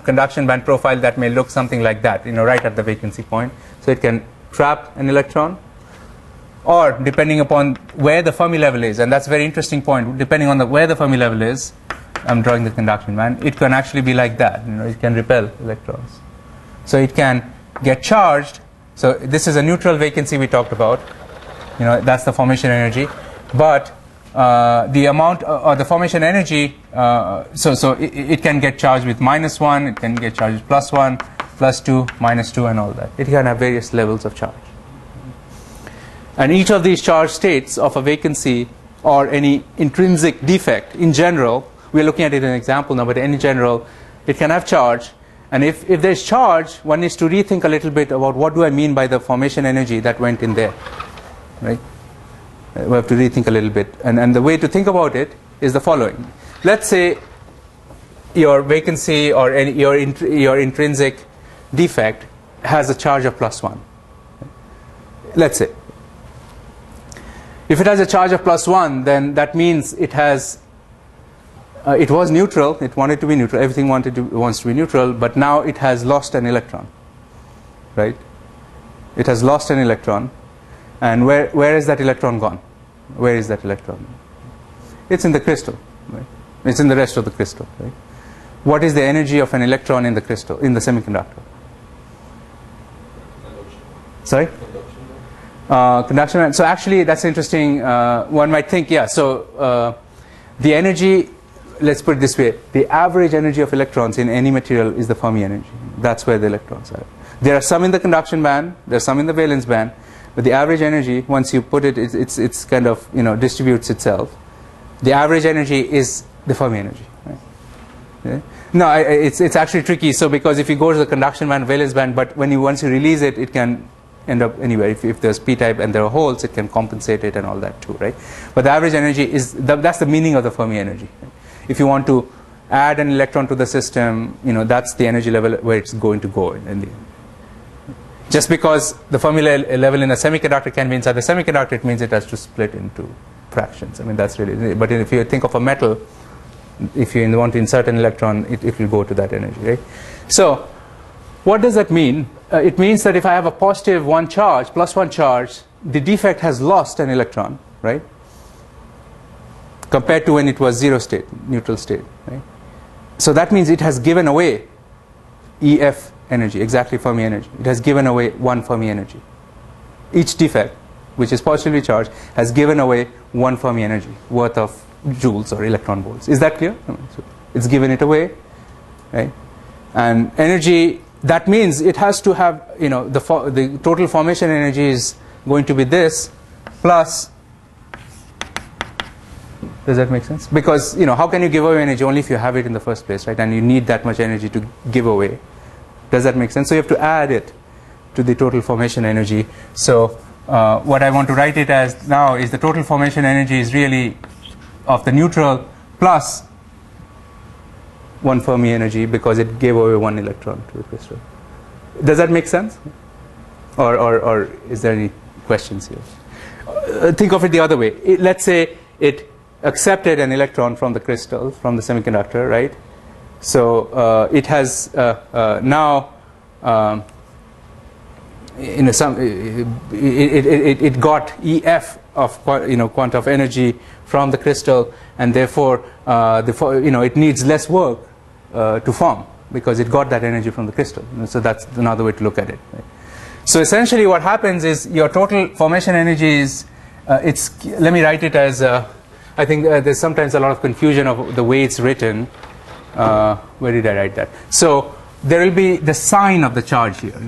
conduction band profile that may look something like that. Right at the vacancy point. So it can trap an electron. Or depending upon where the Fermi level is, and that's a very interesting point. Depending on where the Fermi level is, I'm drawing the conduction band. It can actually be like that. It can repel electrons. So it can get charged. So this is a neutral vacancy we talked about. That's the formation energy. But the amount or the formation energy, so it can get charged with -1. It can get charged with +1, +2, -2, and all that. It can have various levels of charge. And each of these charge states of a vacancy or any intrinsic defect in general, we're looking at it in an example now, but in general, it can have charge. And if there's charge, one needs to rethink a little bit about what do I mean by the formation energy that went in there, right? We have to rethink a little bit. And the way to think about it is the following. Let's say your vacancy or your intrinsic defect has a charge of +1. Let's say. If it has a charge of +1, then that means it has. It was neutral. It wanted to be neutral. Everything wants to be neutral, but now it has lost an electron. Right? It has lost an electron, and where is that electron gone? Where is that electron? It's in the crystal. Right? It's in the rest of the crystal. Right? What is the energy of an electron in the crystal, in the semiconductor? Conduction. Sorry? Conduction. So actually, that's interesting. One might think, yeah. So the energy, let's put it this way: the average energy of electrons in any material is the Fermi energy. That's where the electrons are. There are some in the conduction band. There are some in the valence band. But the average energy, once you put it, it's kind of distributes itself. The average energy is the Fermi energy. Right? Yeah? No, it's actually tricky. So because if you go to the conduction band, valence band, but once you release it, it can end up anywhere. If there's p-type and there are holes, it can compensate it and all that too, right? But the average energy is that's the meaning of the Fermi energy. Right? If you want to add an electron to the system, that's the energy level where it's going to go in the end. Just because the Fermi level in a semiconductor can be inside the semiconductor, it means it has to split into fractions. I mean, that's really. But if you think of a metal, if you want to insert an electron, it will go to that energy, right? So, what does that mean? It means that if I have a positive +1 charge, the defect has lost an electron, right? Compared to when it was zero state, neutral state, right? So that means it has given away EF energy, exactly Fermi energy. It has given away 1 Fermi energy. Each defect, which is positively charged, has given away 1 Fermi energy worth of joules or electron volts. Is that clear? So it's given it away, right? And energy, that means it has to have, the total formation energy is going to be this plus. Does that make sense? Because how can you give away energy? Only if you have it in the first place, right? And you need that much energy to give away. Does that make sense? So you have to add it to the total formation energy. So what I want to write it as now is the total formation energy is really of the neutral plus 1 Fermi energy because it gave away 1 electron to the crystal. Does that make sense? Or is there any questions here? Think of it the other way. Let's say it accepted an electron from the crystal, from the semiconductor, right? So it has now it got EF of quanta of energy from the crystal, and therefore it needs less work to form because it got that energy from the crystal. So that's another way to look at it. Right? So essentially, what happens is your total formation energy is let me write it as I think there's sometimes a lot of confusion of the way it's written. Where did I write that? So there will be the sign of the charge here,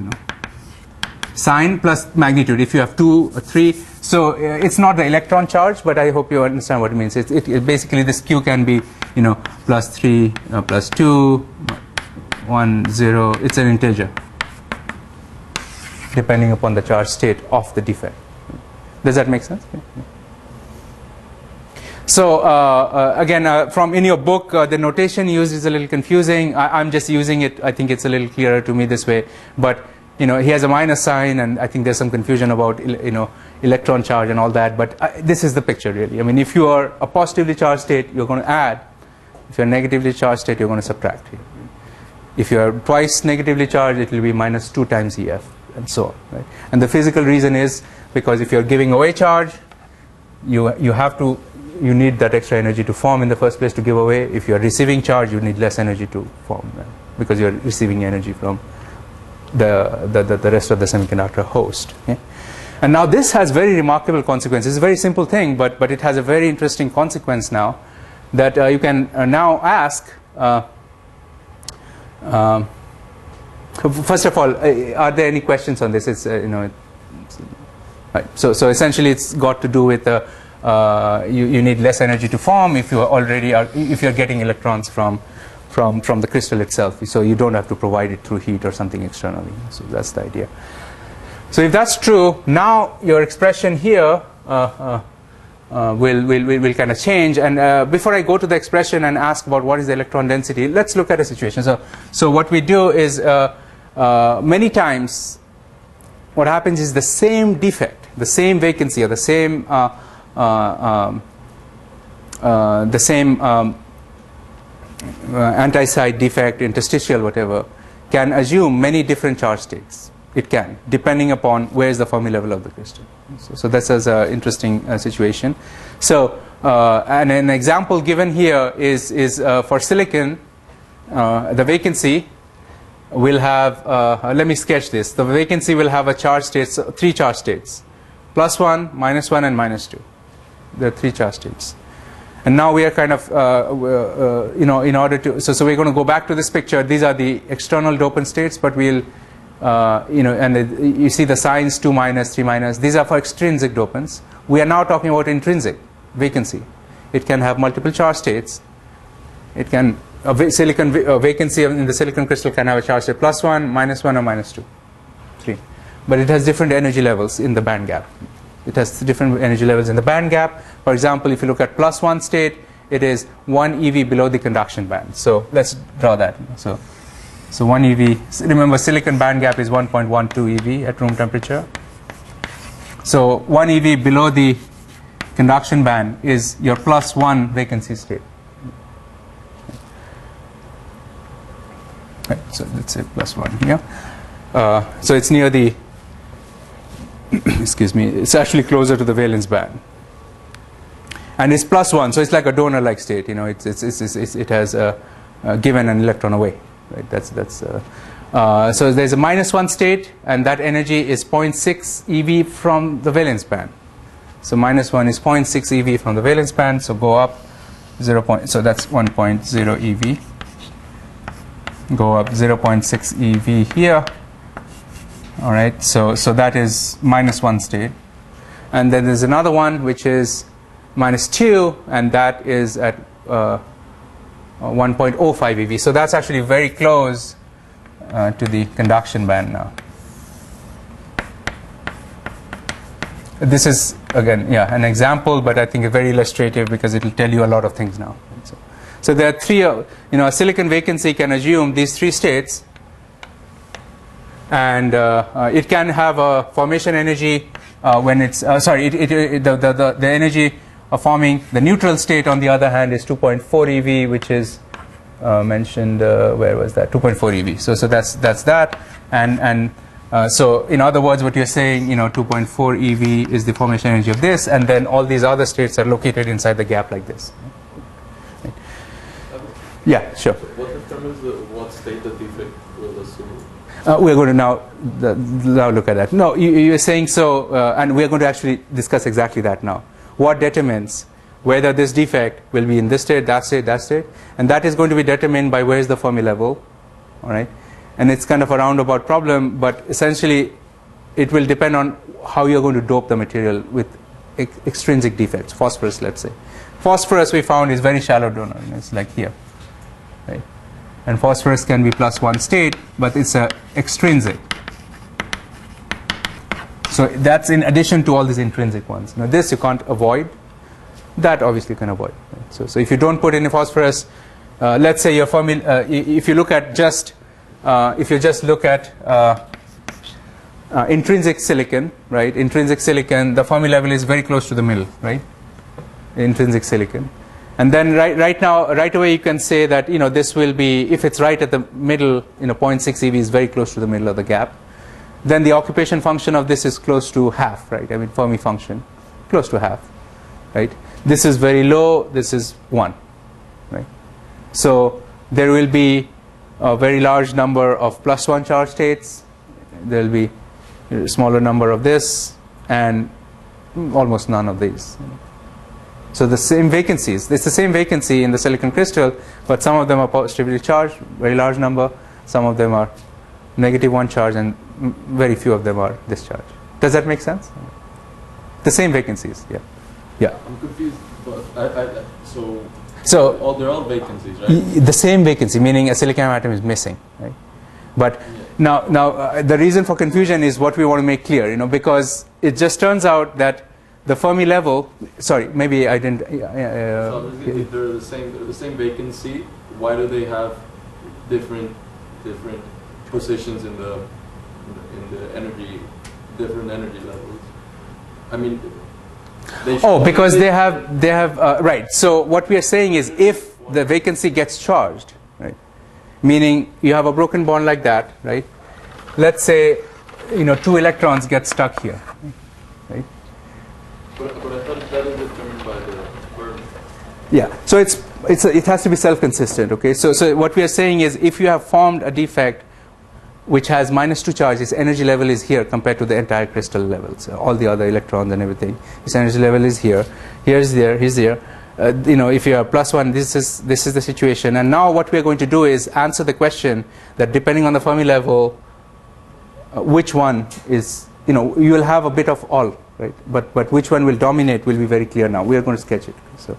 sign plus magnitude. If you have 2 or 3, so it's not the electron charge, but I hope you understand what it means. It basically this Q can be +3, +2, 1, 0. It's an integer depending upon the charge state of the defect. Does that make sense? Okay. So again, from in your book, the notation used is a little confusing. I'm just using it. I think it's a little clearer to me this way. But he has a minus sign, and I think there's some confusion about electron charge and all that. But this is the picture really. I mean, if you are a positively charged state, you're going to add. If you're a negatively charged state, you're going to subtract. If you are twice negatively charged, it will be -2 times EF, and so on. Right? And the physical reason is because if you're giving away charge, you need that extra energy to form in the first place to give away. If you are receiving charge, you need less energy to form, right? Because you are receiving energy from the rest of the semiconductor host. Okay? And now this has very remarkable consequences. It's a very simple thing, but it has a very interesting consequence now that you can now ask. First of all, are there any questions on this? It's right. So essentially, it's got to do with you need less energy to form if you're getting electrons from the crystal itself. So you don't have to provide it through heat or something externally. So that's the idea. So if that's true, now your expression here will kind of change. And before I go to the expression and ask about what is the electron density, let's look at a situation. So what we do is many times what happens is the same defect, the same vacancy, or the same anti-side defect, interstitial, whatever, can assume many different charge states. It can, depending upon where is the Fermi level of the crystal. So that's an interesting situation. So and an example given here is for silicon, the vacancy will have, let me sketch this. The vacancy will have a charge states, 3 charge states. +1, -1, and -2. There are 3 charge states. And now we are kind of, in order to, so we're going to go back to this picture. These are the external dopant states, but we'll, and you see the signs 2 minus, 3 minus. These are for extrinsic dopants. We are now talking about intrinsic vacancy. It can have multiple charge states. It can, silicon vacancy in the silicon crystal can have a charge state +1, -1, or -2, 3. But it has different energy levels in the band gap. It has different energy levels in the band gap. For example, if you look at +1 state, it is 1 eV below the conduction band. So let's draw that. So 1 eV. Remember, silicon band gap is 1.12 eV at room temperature. So 1 eV below the conduction band is your +1 vacancy state. Right, so let's say +1 here. So it's near the, excuse me, it's actually closer to the valence band. And it's +1, so it's like a donor-like state. It has given an electron away. Right? So there's a -1 state, and that energy is 0.6 eV from the valence band. So -1 is 0.6 eV from the valence band. So go up 0. So that's 1.0 eV. Go up 0.6 eV here. All right. So that is -1 state, and then there's another one which is -2, and that is at 1.05 eV. So that's actually very close to the conduction band now. This is again, an example, but I think very illustrative because it will tell you a lot of things now. So there are 3. A silicon vacancy can assume these 3 states, and it can have a formation energy when it's the energy of forming the neutral state. On the other hand, is 2.4 eV, which is mentioned. Where was that? 2.4 eV. So that's that. And so in other words, what you're saying, 2.4 eV is the formation energy of this, and then all these other states are located inside the gap like this. Right. Yeah, sure. What determines what state the defect will assume? We're going to now look at that. No, you're saying so, and we're going to actually discuss exactly that now. What determines whether this defect will be in this state, that state, that state, and that is going to be determined by where is the Fermi level, all right? And it's kind of a roundabout problem, but essentially it will depend on how you're going to dope the material with extrinsic defects. Phosphorus, let's say. Phosphorus we found is very shallow donor. It's like here, right? And phosphorus can be +1 state, but it's a extrinsic. So that's in addition to all these intrinsic ones. Now this you can't avoid. That obviously you can avoid. Right? So if you don't put any phosphorus, let's say your Fermi, if you look at just, if you just look at intrinsic silicon, right? Intrinsic silicon, the Fermi level is very close to the middle, right? Intrinsic silicon. And then right away you can say that this will be, if it's right at the middle, 0.6 eV is very close to the middle of the gap. Then the occupation function of this is close to half, right? I mean Fermi function, close to half, right? This is very low. This is 1, right? So there will be a very large number of +1 charge states. There will be a smaller number of this, and almost none of these. So the same vacancies. It's the same vacancy in the silicon crystal, but some of them are positively charged, very large number. Some of them are -1 charge, and very few of them are discharged. Does that make sense? The same vacancies, yeah. Yeah. I'm confused, but so they're all vacancies, right? The same vacancy, meaning a silicon atom is missing, right? But now the reason for confusion is what we want to make clear, because it just turns out that the Fermi level. Sorry, maybe I didn't. So if they're the same vacancy, why do they have different positions in the energy, different energy levels? I mean. Because they have right. So what we are saying is, if the vacancy gets charged, right, meaning you have a broken bond like that, right? Let's say 2 electrons get stuck here, right? But I thought that is determined by the Fermi. Yeah. So it has to be self-consistent. Okay. So what we are saying is, if you have formed a defect which has -2 charge, its energy level is here compared to the entire crystal level. So all the other electrons and everything, its energy level is here. Here's there. Here's there. If you are +1, this is the situation. And now what we are going to do is answer the question that depending on the Fermi level, which one is, you will have a bit of all, right? But which one will dominate will be very clear now. We are going to sketch it. So,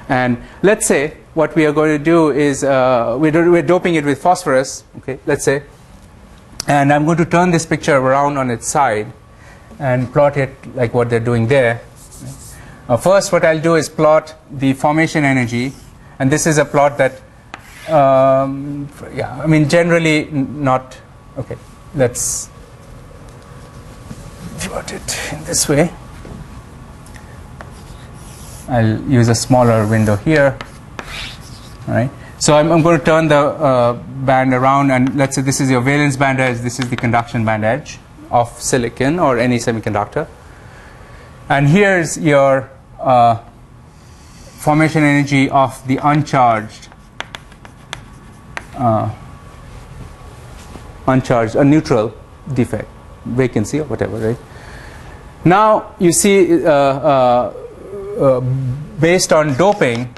and let's say what we are going to do is we're doping it with phosphorus. Okay, let's say. And I'm going to turn this picture around on its side and plot it like what they're doing there. First, what I'll do is plot the formation energy, and this is a plot that, generally not. Okay, let's plot it in this way. I'll use a smaller window here. All right. So I'm going to turn the band around, and let's say this is your valence band edge, this is the conduction band edge of silicon or any semiconductor. And here's your formation energy of the uncharged, a neutral defect, vacancy or whatever, right? Now you see, based on doping,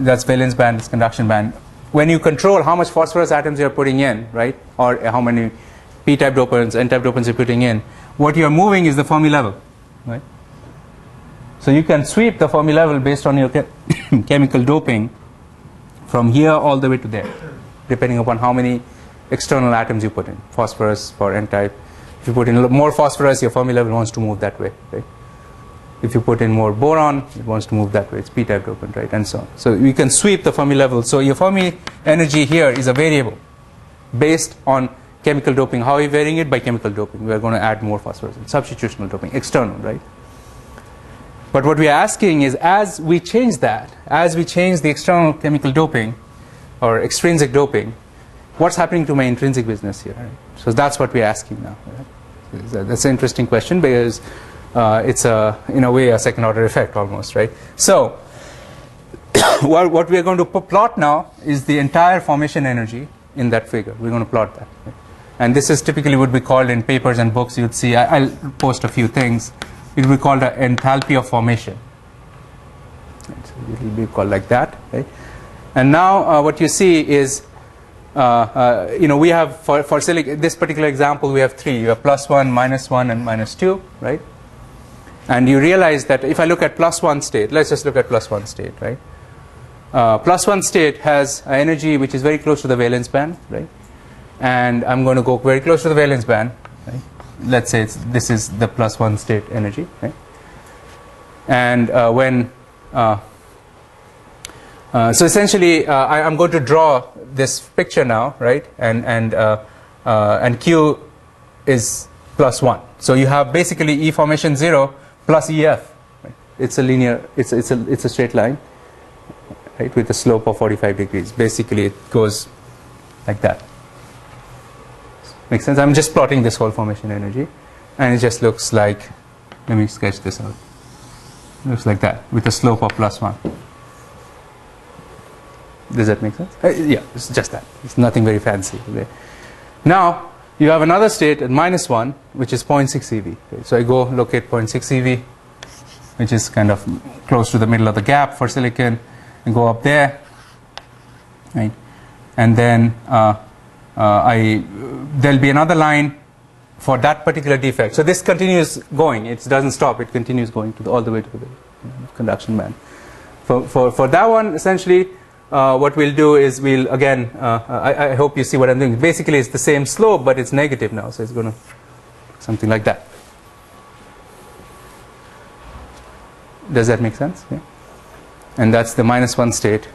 that's valence band, that's conduction band. When you control how much phosphorus atoms you're putting in, right, or how many p-type dopants, n-type dopants you're putting in, what you're moving is the Fermi level, right? So you can sweep the Fermi level based on your chemical doping from here all the way to there, depending upon how many external atoms you put in. Phosphorus for n-type. If you put in more phosphorus, your Fermi level wants to move that way, right? If you put in more boron, it wants to move that way. It's p-type dopant, right, and so on. So you can sweep the Fermi level. So your Fermi energy here is a variable based on chemical doping. How are you varying it? By chemical doping. We are going to add more phosphorus. Substitutional doping, external, right? But what we are asking is, as we change that, as we change the external chemical doping or extrinsic doping, what's happening to my intrinsic business here? Right? So that's what we are asking now. Right? That's an interesting question, because it's in a way a second order effect almost, right? So what we are going to plot now is the entire formation energy in that figure. We're going to plot that, right? And this is typically would be called in papers and books. You'd see, I'll post a few things. It will be called an enthalpy of formation. So it will be called like that, right? And now what you see is, we have for silicon, this particular example, we have 3. You have +1, -1, and -2, right? And you realize that if I look at +1 state, let's just look at +1 state, right? +1 state has an energy which is very close to the valence band, right? And I'm going to go very close to the valence band, right? Let's say this is the +1 state energy, right? And so essentially, I'm going to draw this picture now, right? And Q is +1. So you have basically E formation 0 plus EF. Right? It's a linear. It's a straight line, right? With a slope of 45 degrees. Basically, it goes like that. Makes sense? I'm just plotting this whole formation energy, and it just looks like. Let me sketch this out. It looks like that with a slope of +1. Does that make sense? Yeah, it's just that. It's nothing very fancy. Okay? Now you have another state at -1, which is 0.6 eV. Okay? So I go locate 0.6 eV, which is kind of close to the middle of the gap for silicon, and go up there, right? And then there'll be another line for that particular defect. So this continues going. It doesn't stop. It continues going all the way to the conduction band. For that one, essentially, what we'll do is we'll again. I hope you see what I'm doing. Basically, it's the same slope, but it's negative now. So it's going to something like that. Does that make sense? Yeah. And that's the -1 state.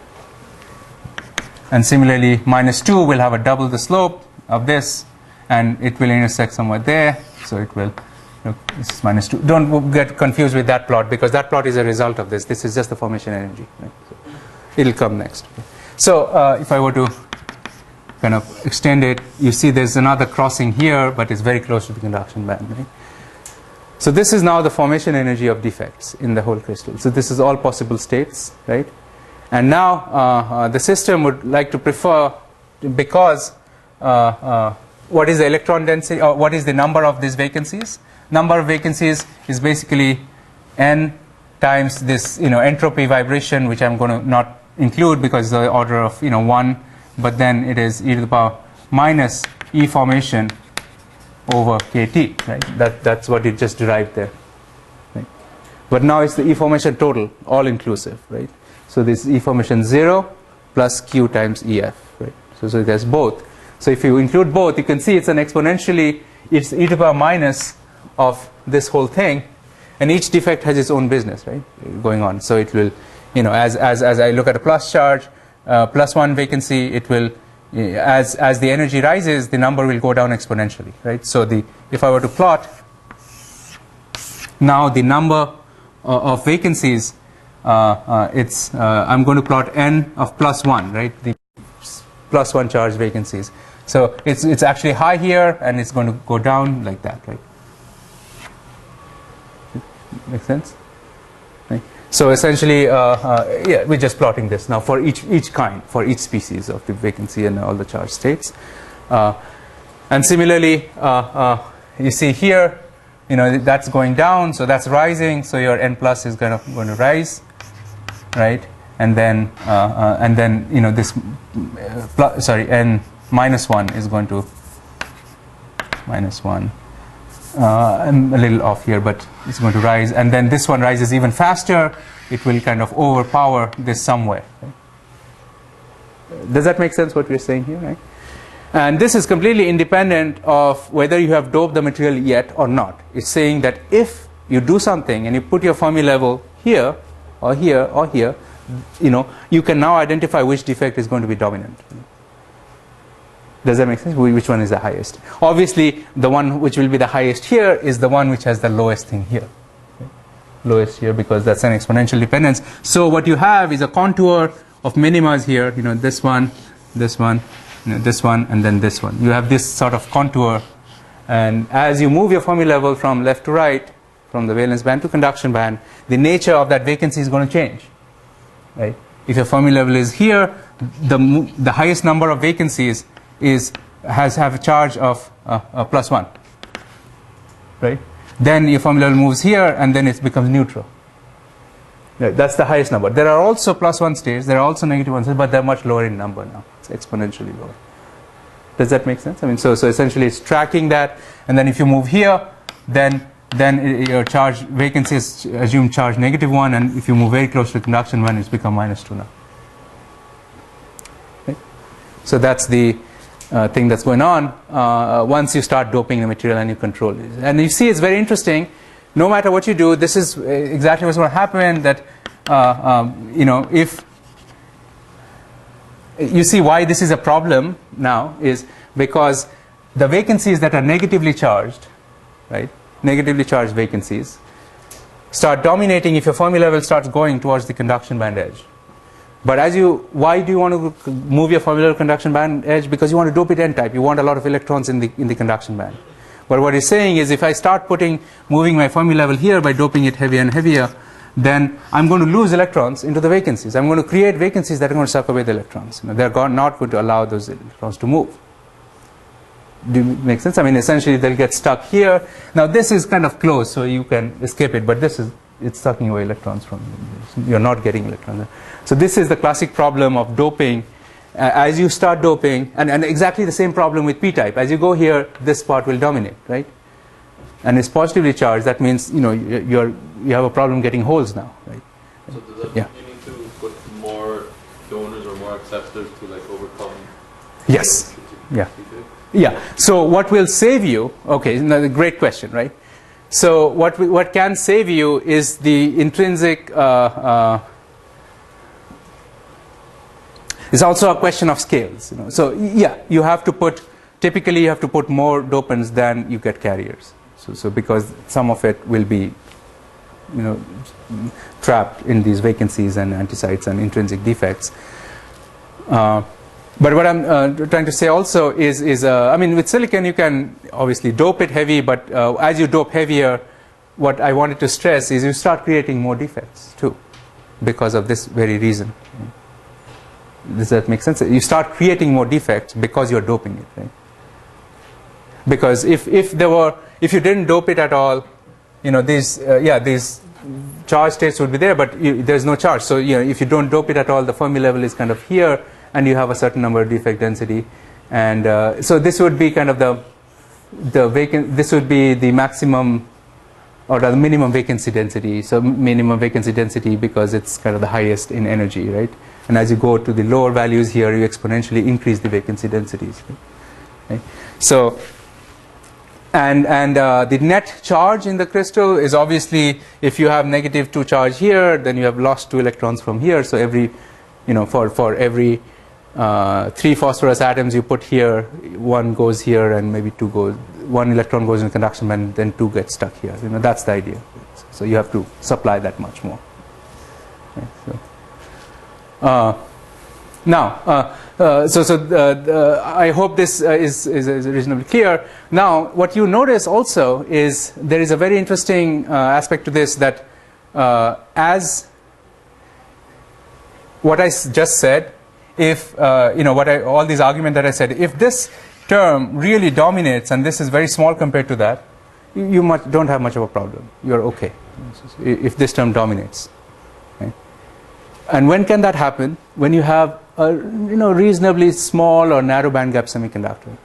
And similarly, -2 will have a double the slope of this, and it will intersect somewhere there. So it will, look, this is -2. Don't get confused with that plot, because that plot is a result of this. This is just the formation energy. Right? So it'll come next. So if I were to kind of extend it, you see there's another crossing here, but it's very close to the conduction band. Right? So this is now the formation energy of defects in the whole crystal. So this is all possible states, right? And now the system would like to prefer, because what is the electron density, or what is the number of these vacancies? Number of vacancies is basically n times this, entropy vibration, which I'm going to not include because the order of 1, but then it is e to the power minus E formation over kT, right? That's what it just derived there, right? But now it's the E formation total, all inclusive, right? So this E formation 0 plus Q times EF, right? So it has both. So if you include both, you can see it's an exponentially, it's e to the power minus of this whole thing, and each defect has its own business, right, going on. So it will, as I look at a plus charge, plus 1 vacancy, it will, as the energy rises, the number will go down exponentially, right? So if I were to plot now the number of vacancies, I'm going to plot n of plus 1, right? The plus 1 charge vacancies. So it's actually high here, and it's going to go down like that, right? Make sense? Right. So essentially, yeah, we're just plotting this now for each kind, for each species of the vacancy and all the charge states. And similarly, you see here, that's going down, so that's rising. So your n plus is going to rise, right? And then this n minus 1 is going to minus 1. I'm a little off here, but it's going to rise, and then this one rises even faster. It will kind of overpower this somewhere, right? Does that make sense what we're saying here, right? And this is completely independent of whether you have doped the material yet or not. It's saying that if you do something and you put your Fermi level here or here or here, you can now identify which defect is going to be dominant. Does that make sense? Which one is the highest? Obviously, the one which will be the highest here is the one which has the lowest thing here. Okay? Lowest here, because that's an exponential dependence. So what you have is a contour of minimas here. This one, this one, this one, and then this one. You have this sort of contour. And as you move your Fermi level from left to right, from the valence band to conduction band, the nature of that vacancy is going to change. Right? If your Fermi level is here, the highest number of vacancies have a charge of plus 1, right? Then your Fermi level moves here, and then it becomes neutral. Right, that's the highest number. There are also plus 1 states, there are also negative 1 states, but they're much lower in number now. It's exponentially lower. Does that make sense? I mean, so essentially it's tracking that, and then if you move here, then your charge vacancy is assumed charge negative 1, and if you move very close to the conduction band, it's become minus 2 now. Okay? So that's the thing that's going on once you start doping the material and you control it. And you see, it's very interesting. No matter what you do, this is exactly what's going to happen. That if you see why this is a problem now is because the vacancies that are negatively charged, right? Negatively charged vacancies start dominating if your Fermi level starts going towards the conduction band edge. But why do you want to move your Fermi level conduction band edge? Because you want to dope it n-type. You want a lot of electrons in the conduction band. But what he's saying is, if I start moving my Fermi level here by doping it heavier and heavier, then I'm going to lose electrons into the vacancies. I'm going to create vacancies that are going to suck away the electrons. They're not going to allow those electrons to move. Do you make sense? I mean, essentially they'll get stuck here. Now this is kind of close, so you can escape it, but it's sucking away electrons from you. You're not getting electrons. So this is the classic problem of doping. As you start doping, and exactly the same problem with p-type. As you go here, this part will dominate, right? And it's positively charged. That means you have a problem getting holes now, right? So does that mean you need to put more donors or more acceptors to overcome? Yes. Yeah. Yeah. So what will save you? Okay, another great question, right? So what can save you is the intrinsic. It's also a question of scales. So yeah, typically you have to put more dopants than you get carriers. So because some of it will be, trapped in these vacancies and antisites and intrinsic defects. But what I'm trying to say also is I mean, with silicon you can obviously dope it heavy, but as you dope heavier, what I wanted to stress is you start creating more defects too, because of this very reason. Does that make sense? You start creating more defects because you're doping it, right? because if you didn't dope it at all, these charge states would be there, but there's no charge. So if you don't dope it at all, the Fermi level is kind of here, and you have a certain number of defect density, and so this would be kind of this would be the maximum or the minimum vacancy density. So minimum vacancy density because it's kind of the highest in energy, right? And as you go to the lower values here, you exponentially increase the vacancy densities. Right? So, and the net charge in the crystal is obviously, if you have -2 charge here, then you have lost 2 electrons from here. So every, for every 3 phosphorus atoms you put here, 1 goes here, and maybe 1 electron goes in the conduction band, then 2 get stuck here. That's the idea. So you have to supply that much more. Okay, so. I hope this is reasonably clear. Now, what you notice also is there is a very interesting aspect to this, that as what I just said, if all these arguments that I said, if this term really dominates and this is very small compared to that, you don't have much of a problem. You're okay if this term dominates. And when can that happen? When you have a reasonably small or narrow band gap semiconductor,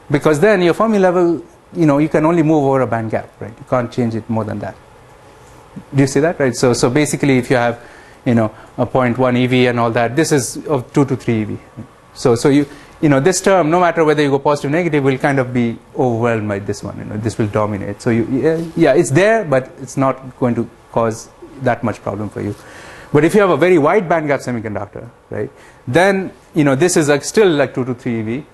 because then your Fermi level, you can only move over a band gap, right? You can't change it more than that. Do you see that, right? So basically, if you have a 0.1 eV and all that, this is of 2 to 3 eV. So this term, no matter whether you go positive or negative, will kind of be overwhelmed by this one. This will dominate. So it's there, but it's not going to cause that much problem for you. But if you have a very wide band gap semiconductor, right, then this is still like 2 to 3 eV,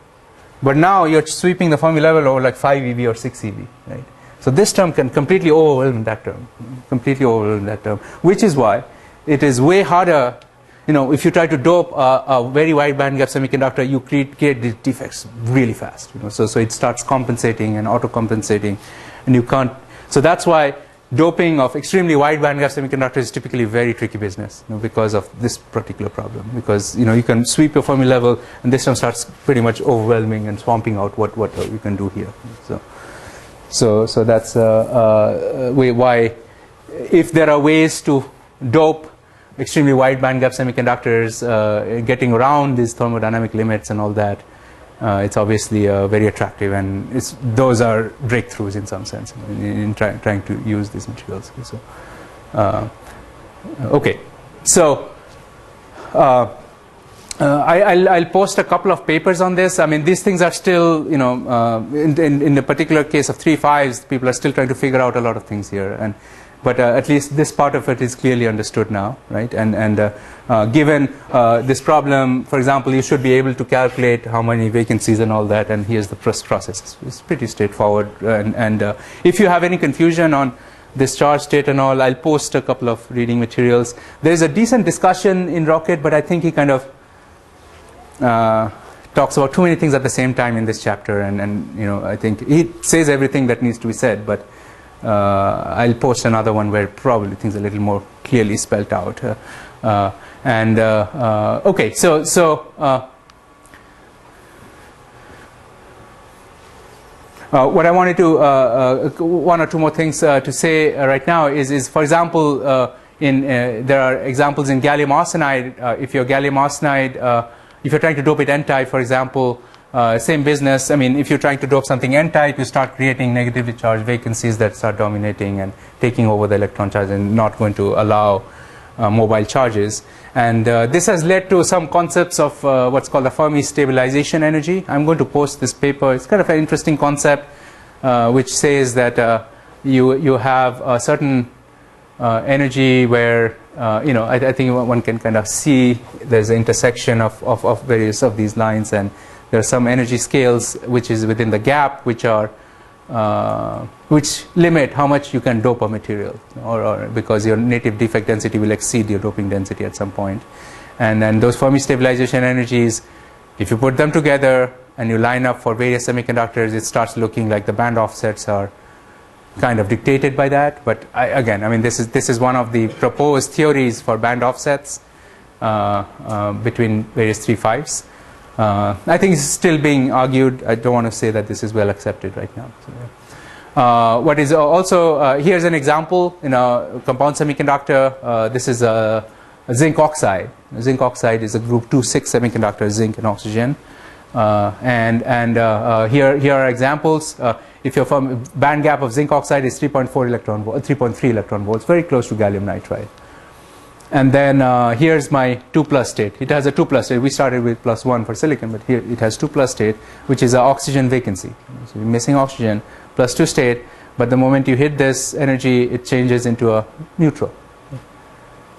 but now you're sweeping the Fermi level over like 5 eV or 6 eV, right? So this term can completely overwhelm that term, which is why it is way harder. If you try to dope a very wide band gap semiconductor, you create these defects really fast. So it starts compensating and auto compensating, and you can't. So that's why doping of extremely wide band gap semiconductors is typically very tricky business, because of this particular problem. Because you can sweep your Fermi level, and this term starts pretty much overwhelming and swamping out what you can do here. So that's why, if there are ways to dope extremely wide band gap semiconductors, getting around these thermodynamic limits and all that, it's obviously very attractive, and those are breakthroughs in some sense in trying to use these materials. So, okay, so I'll post a couple of papers on this. I mean, these things are still, in the particular case of 3-5s, people are still trying to figure out a lot of things here, but at least this part of it is clearly understood now, right? And given this problem, for example, you should be able to calculate how many vacancies and all that, and here's the process. It's pretty straightforward. And if you have any confusion on this charge state and all, I'll post a couple of reading materials. There's a decent discussion in Rocket, but I think he kind of talks about too many things at the same time in this chapter, and I think he says everything that needs to be said, but I'll post another one where probably things are a little more clearly spelled out. Okay, so what I wanted to one or two more things to say right now is for example, there are examples in gallium arsenide. If you're gallium arsenide, if you're trying to dope it n-type, for example, same business. I mean, if you're trying to dope something n-type, you start creating negatively charged vacancies that start dominating and taking over the electron charge and not going to allow mobile charges. And this has led to some concepts of what's called the Fermi stabilization energy. I'm going to post this paper. It's kind of an interesting concept, which says that you have a certain energy where I think one can kind of see there's an intersection of various of these lines, and there are some energy scales which is within the gap which limit how much you can dope a material, or because your native defect density will exceed your doping density at some point. And then those Fermi stabilization energies, if you put them together and you line up for various semiconductors, it starts looking like the band offsets are kind of dictated by that. But again, I mean, this is one of the proposed theories for band offsets between various 3-5s. I think it's still being argued. I don't want to say that this is well accepted right now. So, yeah. What is also, here's an example in a compound semiconductor. This is a zinc oxide. Zinc oxide is a group 2,6 semiconductor, zinc and oxygen. Here are examples. If your band gap of zinc oxide is 3.3 electron volts, very close to gallium nitride. And then here's my 2+ state. It has a 2+ state. We started with +1 for silicon, but here it has 2+ state, which is an oxygen vacancy. So you're missing oxygen, +2 state, but the moment you hit this energy, it changes into a neutral.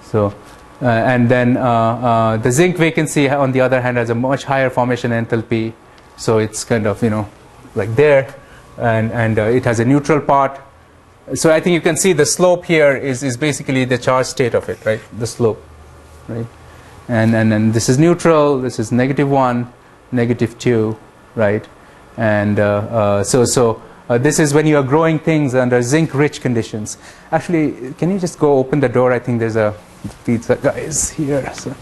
So, and then the zinc vacancy, on the other hand, has a much higher formation enthalpy. So it's kind of, like there, and it has a neutral part. So I think you can see the slope here is basically the charge state of it, right? The slope, right? And this is neutral. This is -1, -2, right? And this is when you are growing things under zinc-rich conditions. Actually, can you just go open the door? I think there's a pizza guy is here, so.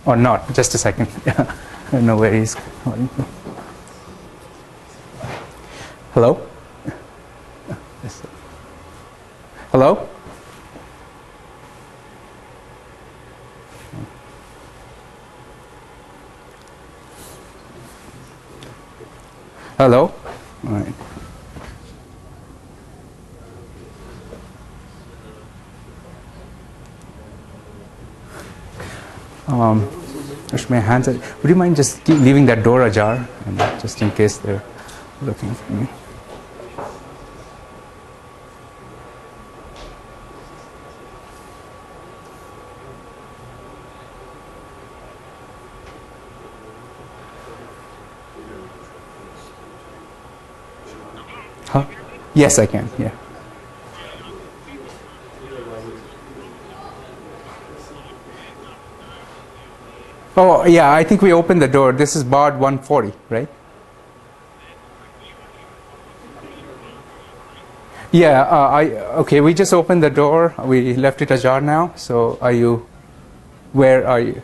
Or not? Just a second. I don't know where he's calling from. Hello? Hello? Hello? All right. My hands are, would you mind just keep leaving that door ajar, and just in case they're looking for me? Huh? Yes, I can. Yeah. Oh, yeah. I think we opened the door. This is baud 140, right? Yeah. Okay. We just opened the door. We left it ajar now. So, are you? Where are you?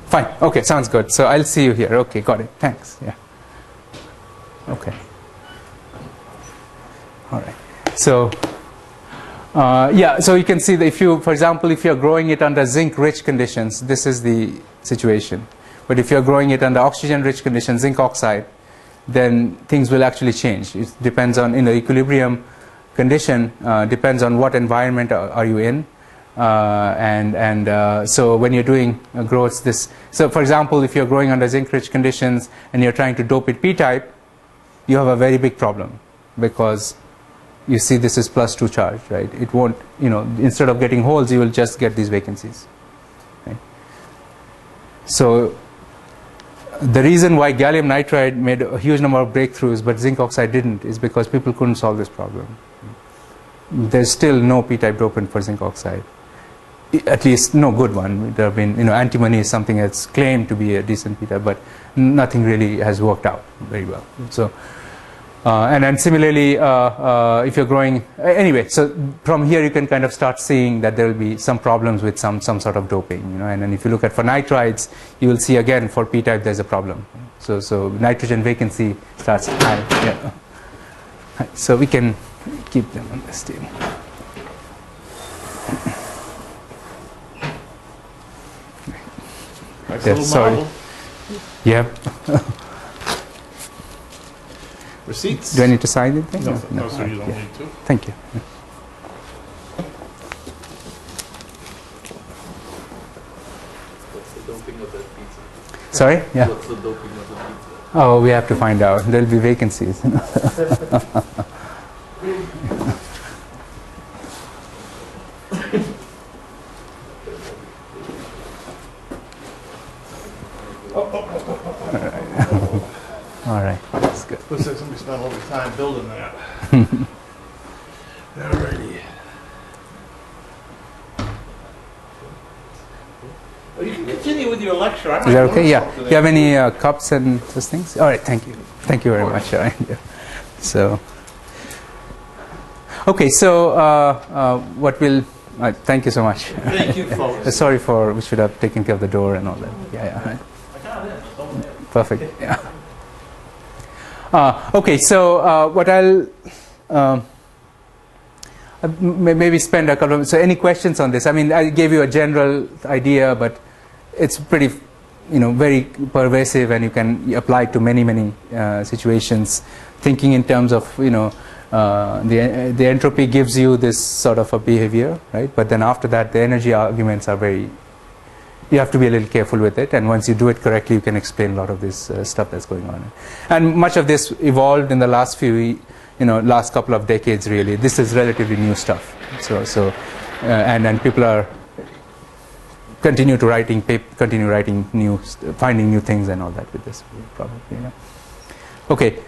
Fine. Okay, sounds good. So I'll see you here. Okay, got it. Thanks. Yeah. Okay. All right. So, yeah. So you can see that if you, for example, if you're growing it under zinc-rich conditions, this is the situation. But if you're growing it under oxygen-rich conditions, zinc oxide, then things will actually change. It depends on, equilibrium condition depends on what environment are you in. So when you're doing growths, so for example, if you're growing under zinc-rich conditions and you're trying to dope it p-type, you have a very big problem, because you see this is +2 charge, right? It won't, instead of getting holes, you will just get these vacancies. Right? So the reason why gallium nitride made a huge number of breakthroughs but zinc oxide didn't is because people couldn't solve this problem. There's still no p-type dopant for zinc oxide. At least no good one. There have been, antimony is something that's claimed to be a decent p-type, but nothing really has worked out very well. So, and then similarly, if you're growing, anyway, so from here you can kind of start seeing that there will be some problems with some sort of doping, and then if you look at for nitrides, you will see again for p-type there's a problem. So nitrogen vacancy starts high. Yeah. So we can keep them on this table. Nice Yeah, little sorry. model. Yeah. Receipts? Do I need to sign anything? No, sir, you don't Yeah. need to. Thank you. What's the doping of that pizza? Sorry? Yeah. What's the doping of the pizza? Oh, we have to find out. There'll be vacancies. All right, that's good. Looks like somebody spent a lot of time building that. Alrighty. Well, you can continue with your lecture. Is that okay? Yeah. Do you have any cups and those things? All right, thank you. Thank you very much. All right. Yeah. So, okay, so what we'll Thank you so much. Thank you, folks. Sorry for we should have taken care of the door and all that. Yeah. Perfect. Yeah. Okay, so what I'll maybe spend a couple of, so any questions on this? I mean, I gave you a general idea, but it's pretty, very pervasive, and you can apply it to many situations. Thinking in terms of, the entropy gives you this sort of a behavior, right? But then after that, the energy arguments are you have to be a little careful with it, and once you do it correctly, you can explain a lot of this stuff that's going on. And much of this evolved in the last last couple of decades, really. This is relatively new stuff. And people are continue writing finding new things and all that with this, probably. Okay.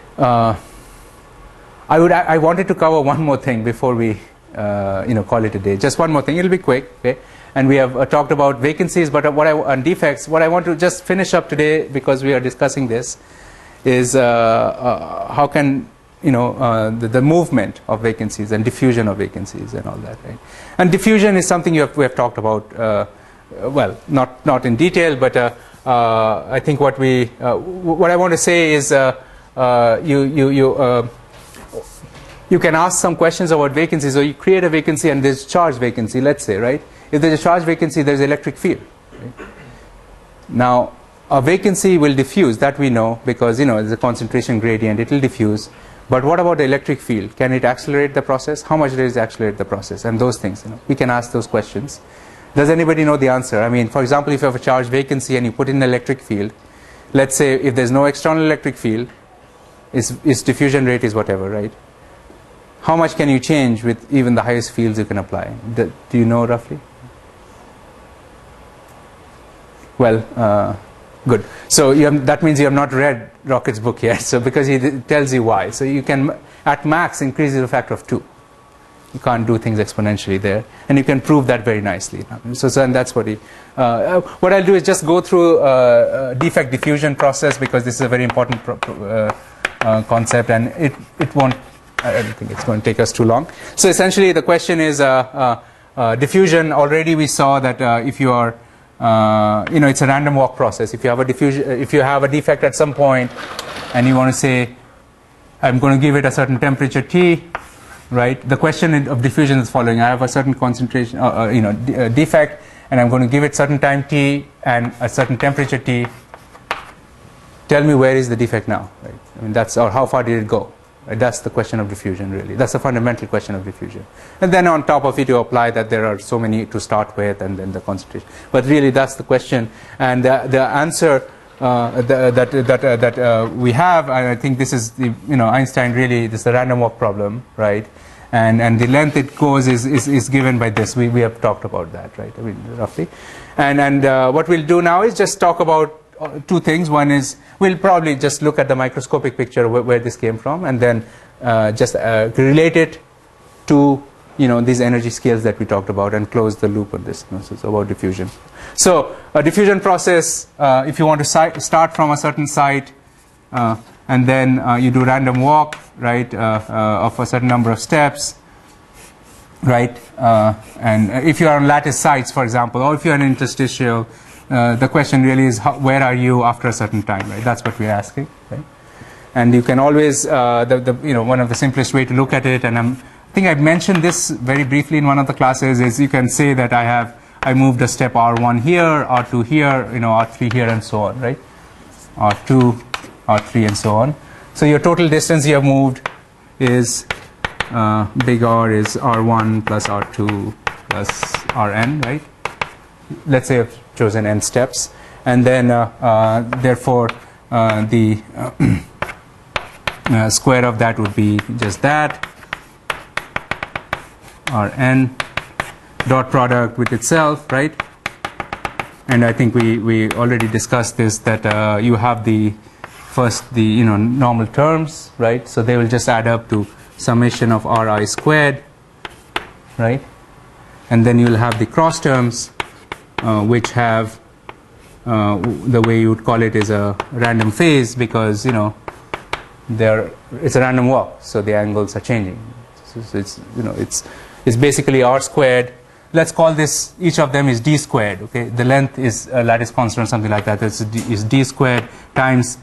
I wanted to cover one more thing before we, call it a day. Just one more thing. It'll be quick. Okay. And we have talked about vacancies, but on defects, what I want to just finish up today, because we are discussing this, is how can the movement of vacancies and diffusion of vacancies and all that, right? And diffusion is something we have talked about. Well, not in detail, but I think what I want to say is you can ask some questions about vacancies. So you create a vacancy and there's charge vacancy, let's say, right? If there's a charge vacancy, there's electric field. Right? Now, a vacancy will diffuse, that we know, because there's a concentration gradient, it will diffuse. But what about the electric field? Can it accelerate the process? How much does it accelerate the process? And those things, we can ask those questions. Does anybody know the answer? I mean, for example, if you have a charge vacancy and you put in an electric field, let's say if there's no external electric field, its diffusion rate is whatever, right? How much can you change with even the highest fields you can apply? Do you know roughly? Well, good. So that means you have not read Rocket's book yet. So because he tells you why. So you can, at max, increase it a factor of 2. You can't do things exponentially there, and you can prove that very nicely. So and that's what what I'll do is just go through defect diffusion process, because this is a very important concept, and it won't. I don't think it's going to take us too long. So essentially, the question is diffusion. Already we saw that if you are it's a random walk process. If you have a if you have a defect at some point, and you want to say, I'm going to give it a certain temperature T, right? The question of diffusion is following. I have a certain concentration, defect, and I'm going to give it certain time T and a certain temperature T. Tell me, where is the defect now, right? I mean, or how far did it go? Right? That's the question of diffusion, really. That's the fundamental question of diffusion. And then on top of it, you apply that there are so many to start with, and then the concentration. But really, that's the question. And the answer that we have, and I think this is Einstein really, this is the random walk problem, right? And the length it goes is given by this. We have talked about that, right? I mean, roughly. And what we'll do now is just talk about two things. One is we'll probably just look at the microscopic picture where this came from, and then just relate it to these energy scales that we talked about, and close the loop on this. So it's about diffusion. So a diffusion process, if you want to start from a certain site, and then you do random walk, right, of a certain number of steps, right? And if you are on lattice sites, for example, or if you are an interstitial, the question really is where are you after a certain time, right? That's what we're asking, right? And you can always, one of the simplest way to look at it, and I think I've mentioned this very briefly in one of the classes, is you can say that I moved a step R1 here, R2 here, R3 here, and so on, right? R2, R3, and so on. So your total distance you have moved is big R is R1 plus R2 plus Rn, right? Let's say I've chosen n steps, and then therefore the square of that would be just that, Rn dot product with itself, right? And I think we already discussed this, that you have the normal terms, right? So they will just add up to summation of Ri squared, right? And then you will have the cross terms, which have the way you would call it is a random phase, because it's a random walk, so the angles are changing. So it's it's basically R squared let's call this, each of them is d squared. Okay, the length is a lattice constant or something like that. This is d squared times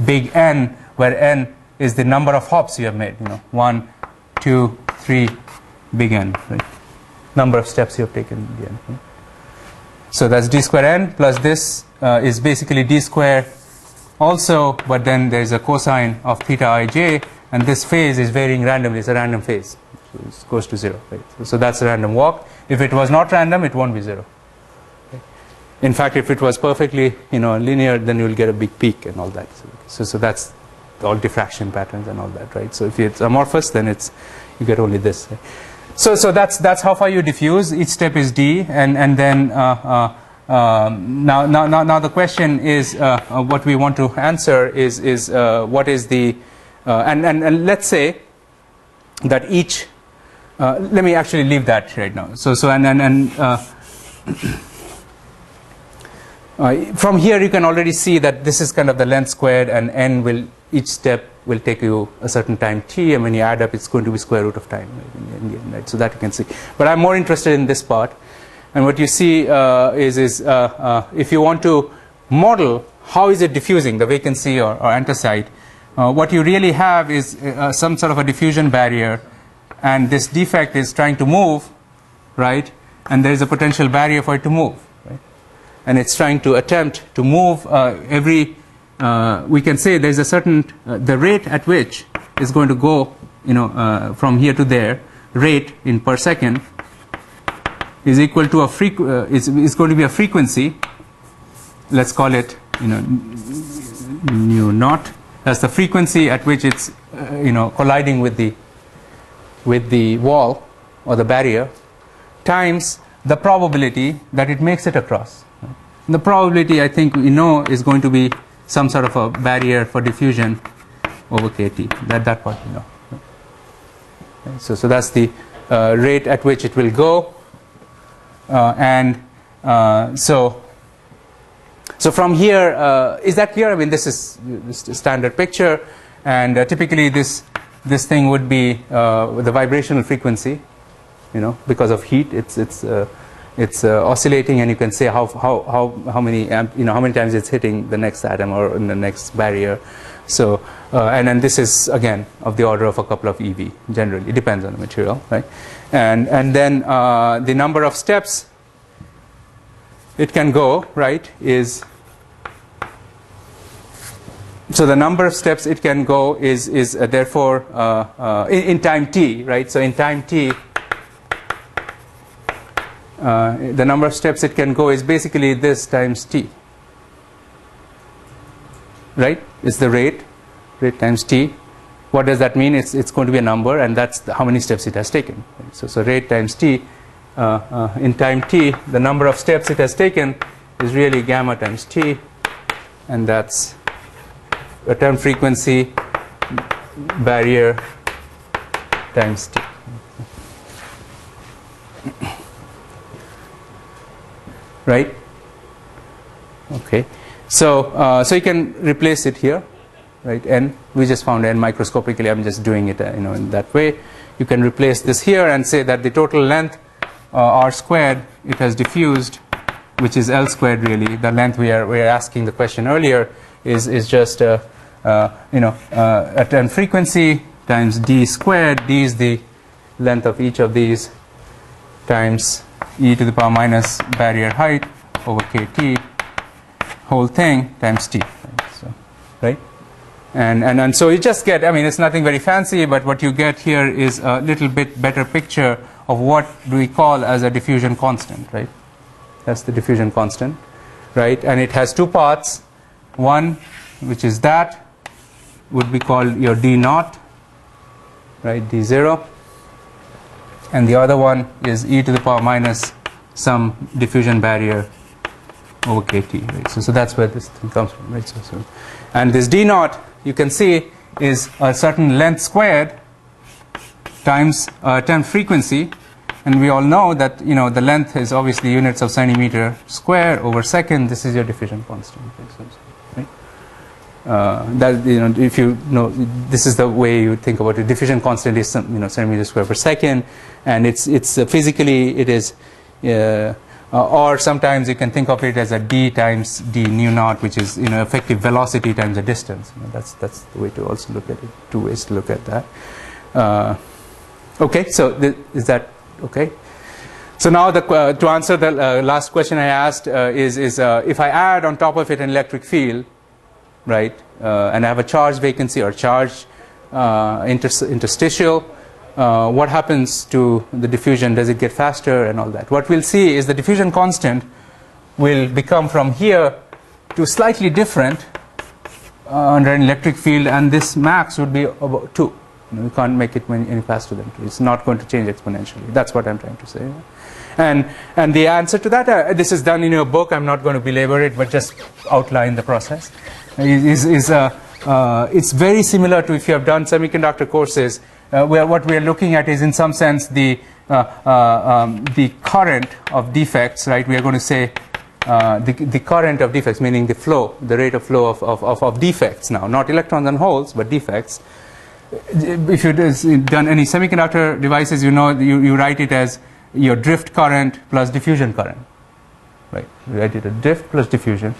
big N, where N is the number of hops you have made. 1, 2, 3, big N. Right? Number of steps you have taken in the end. Right? So that's d square N plus this is basically d square also, but then there's a cosine of theta ij, and this phase is varying randomly. It's a random phase. So it goes to 0. Right? So that's a random walk. If it was not random, it won't be 0. Okay? In fact, if it was perfectly linear, then you'll get a big peak and all that. So that's all diffraction patterns and all that, right? So if it's amorphous, then you get only this. Right? So that's how far you diffuse. Each step is d, and then now the question is what we want to answer is what is the and let's say that each let me actually leave that right now. From here you can already see that this is kind of the length squared, and n each step will take you a certain time t, and when you add up it's going to be square root of time, right, in the end, right? So that you can see. But I'm more interested in this part, and what you see is if you want to model how is it diffusing, the vacancy or antecite, what you really have is some sort of a diffusion barrier, and this defect is trying to move, right, and there is a potential barrier for it to move, right? And it's trying to attempt to move we can say there's a certain the rate at which is going to go from here to there, rate in per second is equal to is going to be a frequency. Let's call it nu naught. That's the frequency at which it's colliding with the wall or the barrier, times the probability that it makes it across. And the probability, I think we know, is going to be some sort of a barrier for diffusion over kT. That part we know. Okay, so that's the rate at which it will go, so from here, is that clear? I mean, this is a standard picture, and typically this thing would be the vibrational frequency, because of heat. It's oscillating, and you can say how many how many times it's hitting the next atom or in the next barrier. So and then this is again of the order of a couple of eV generally. It depends on the material, right? And then the number of steps it can go, right, is so the number of steps it can go is therefore in time t, right? So in time t, the number of steps it can go is basically this times t, right? It's the rate times t. What does that mean? It's going to be a number, and that's how many steps it has taken. Right? So rate times t in time t, the number of steps it has taken is really gamma times t, and that's a term frequency barrier times t. Right? Okay. So you can replace it here, right? N, we just found n microscopically. I'm just doing it, in that way. You can replace this here and say that the total length r squared it has diffused, which is L squared really. The length we are asking the question earlier is just a term frequency times d squared. D is the length of each of these times e to the power minus barrier height over kT whole thing times t. Right? And so you just get, it's nothing very fancy, but what you get here is a little bit better picture of what do we call as a diffusion constant, right? That's the diffusion constant, right? And it has two parts. One, which is that, would be called your d naught, right? D0. And the other one is e to the power minus some diffusion barrier over kT, right? So that's where this thing comes from, right? So and this d naught, you can see, is a certain length squared times term frequency, and we all know that the length is obviously units of centimeter square over second. This is your diffusion constant, right? That if you know, this is the way you think about it. Diffusion constant is some centimeter square per second, and it's physically it is or sometimes you can think of it as a d times d nu naught, which is effective velocity times the distance. That's the way to also look at it. Two ways to look at that. Okay, so is that okay? So now to answer the last question I asked is if I add on top of it an electric field, right, and I have a charge vacancy or charge interstitial, what happens to the diffusion? Does it get faster and all that? What we'll see is the diffusion constant will become from here to slightly different under an electric field, and this max would be about 2. We can't make it any faster than 2. It's not going to change exponentially. That's what I'm trying to say. And the answer to that, this is done in your book. I'm not going to belabor it, but just outline the process. It's very similar to if you have done semiconductor courses, where what we are looking at is in some sense the current of defects, right? We are going to say the current of defects, meaning the flow, the rate of flow of defects now, not electrons and holes, but defects. If you've done any semiconductor devices, you write it as your drift current plus diffusion current, right? You write it as drift plus diffusion.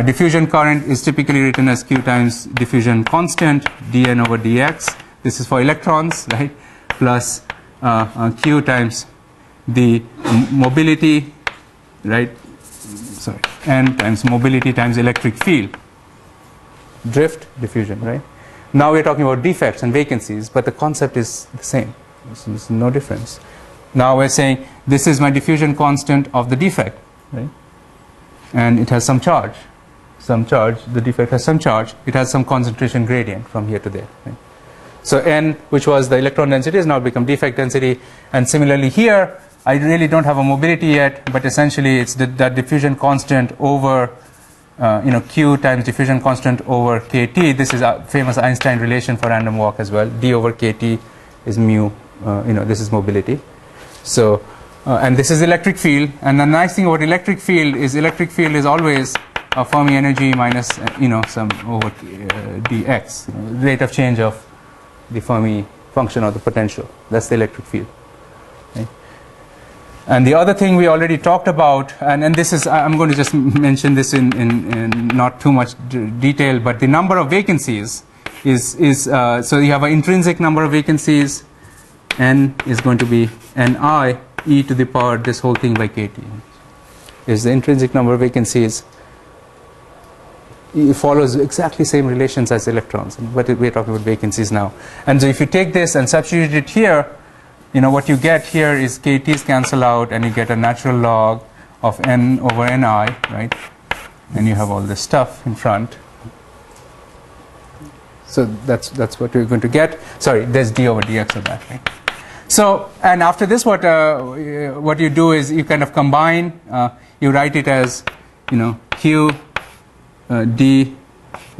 Diffusion current is typically written as Q times diffusion constant, dN over dx. This is for electrons, right? Plus Q times the mobility, right? Sorry, N times mobility times electric field. Drift, diffusion, right? Now we're talking about defects and vacancies, but the concept is the same. There's no difference. Now we're saying this is my diffusion constant of the defect, right? And it has some charge. The defect has some charge. It has some concentration gradient from here to there, right? So N, which was the electron density, has now become defect density. And similarly here, I really don't have a mobility yet, but essentially it's that diffusion constant over Q times diffusion constant over KT. This is a famous Einstein relation for random walk as well. D over KT is mu. This is mobility. So, and this is electric field. And the nice thing about electric field is always a Fermi energy minus some over dx, rate of change of the Fermi function or the potential. That's the electric field. Okay. And the other thing we already talked about, and this is, I'm going to just mention this in not too much detail, but the number of vacancies is so you have an intrinsic number of vacancies. N is going to be Ni e to the power this whole thing by KT. Is the intrinsic number of vacancies. It follows exactly same relations as electrons, but we're talking about vacancies now. And so if you take this and substitute it here, what you get here is KTs cancel out, and you get a natural log of N over Ni, right? And you have all this stuff in front. So that's what you're going to get. Sorry, there's d over dx of that, right? So, and after this, what you do is you kind of combine. You write it as, Q d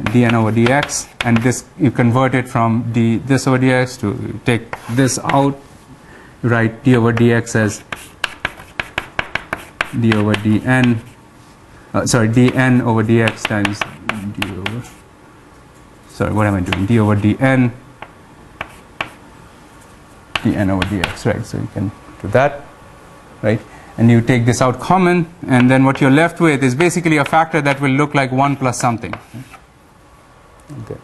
dN over dx, and this you convert it from this over dx to take this out. You write d over dx as d over dN. Dn over dx times d over. Sorry, what am I doing? D over dN. Dn over dx, right? So you can do that, right? And you take this out common, and then what you're left with is basically a factor that will look like 1 plus something. Okay.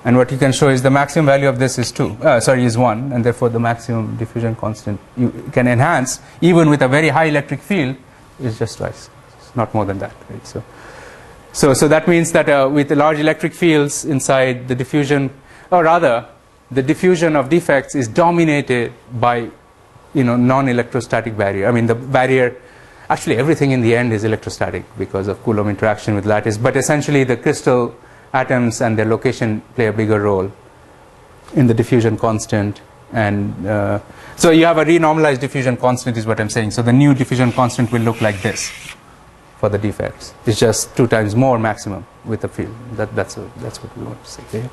And what you can show is the maximum value of this is 1, and therefore the maximum diffusion constant you can enhance even with a very high electric field is just twice. It's not more than that, right? So that means that with the large electric fields inside the diffusion, or rather the diffusion of defects is dominated by non-electrostatic barrier. I mean, the barrier, actually everything in the end is electrostatic because of Coulomb interaction with lattice, but essentially the crystal atoms and their location play a bigger role in the diffusion constant. And so you have a renormalized diffusion constant is what I'm saying. So the new diffusion constant will look like this for the defects. It's just 2 times more maximum with the field. That's what we want to say here.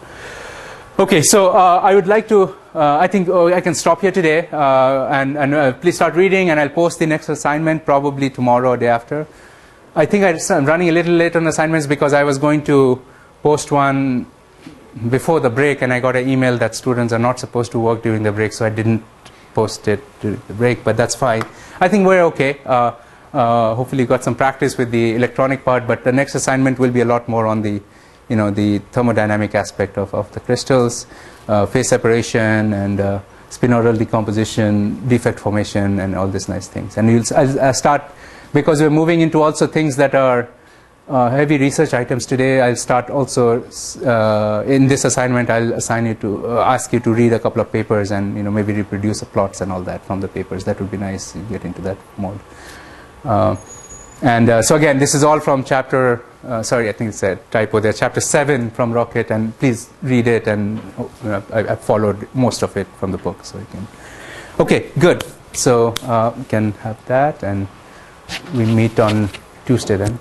Okay, so I would like to, I think I can stop here today, and please start reading, and I'll post the next assignment probably tomorrow or day after. I think I'm running a little late on assignments because I was going to post one before the break, and I got an email that students are not supposed to work during the break, so I didn't post it to the break, but that's fine. I think we're okay. Hopefully you got some practice with the electronic part, but the next assignment will be a lot more on the, the thermodynamic aspect of the crystals, phase separation and spinodal decomposition, defect formation, and all these nice things. And I'll start, because we're moving into also things that are heavy research items today. I'll start also in this assignment. I'll assign you to ask you to read a couple of papers and maybe reproduce the plots and all that from the papers. That would be nice. You get into that mode. So again, this is all from chapter. Sorry, I think it's a typo there. Chapter 7 from Rocket, and please read it. And I followed most of it from the book, so you can. Okay, good. So we can have that, and we meet on Tuesday then.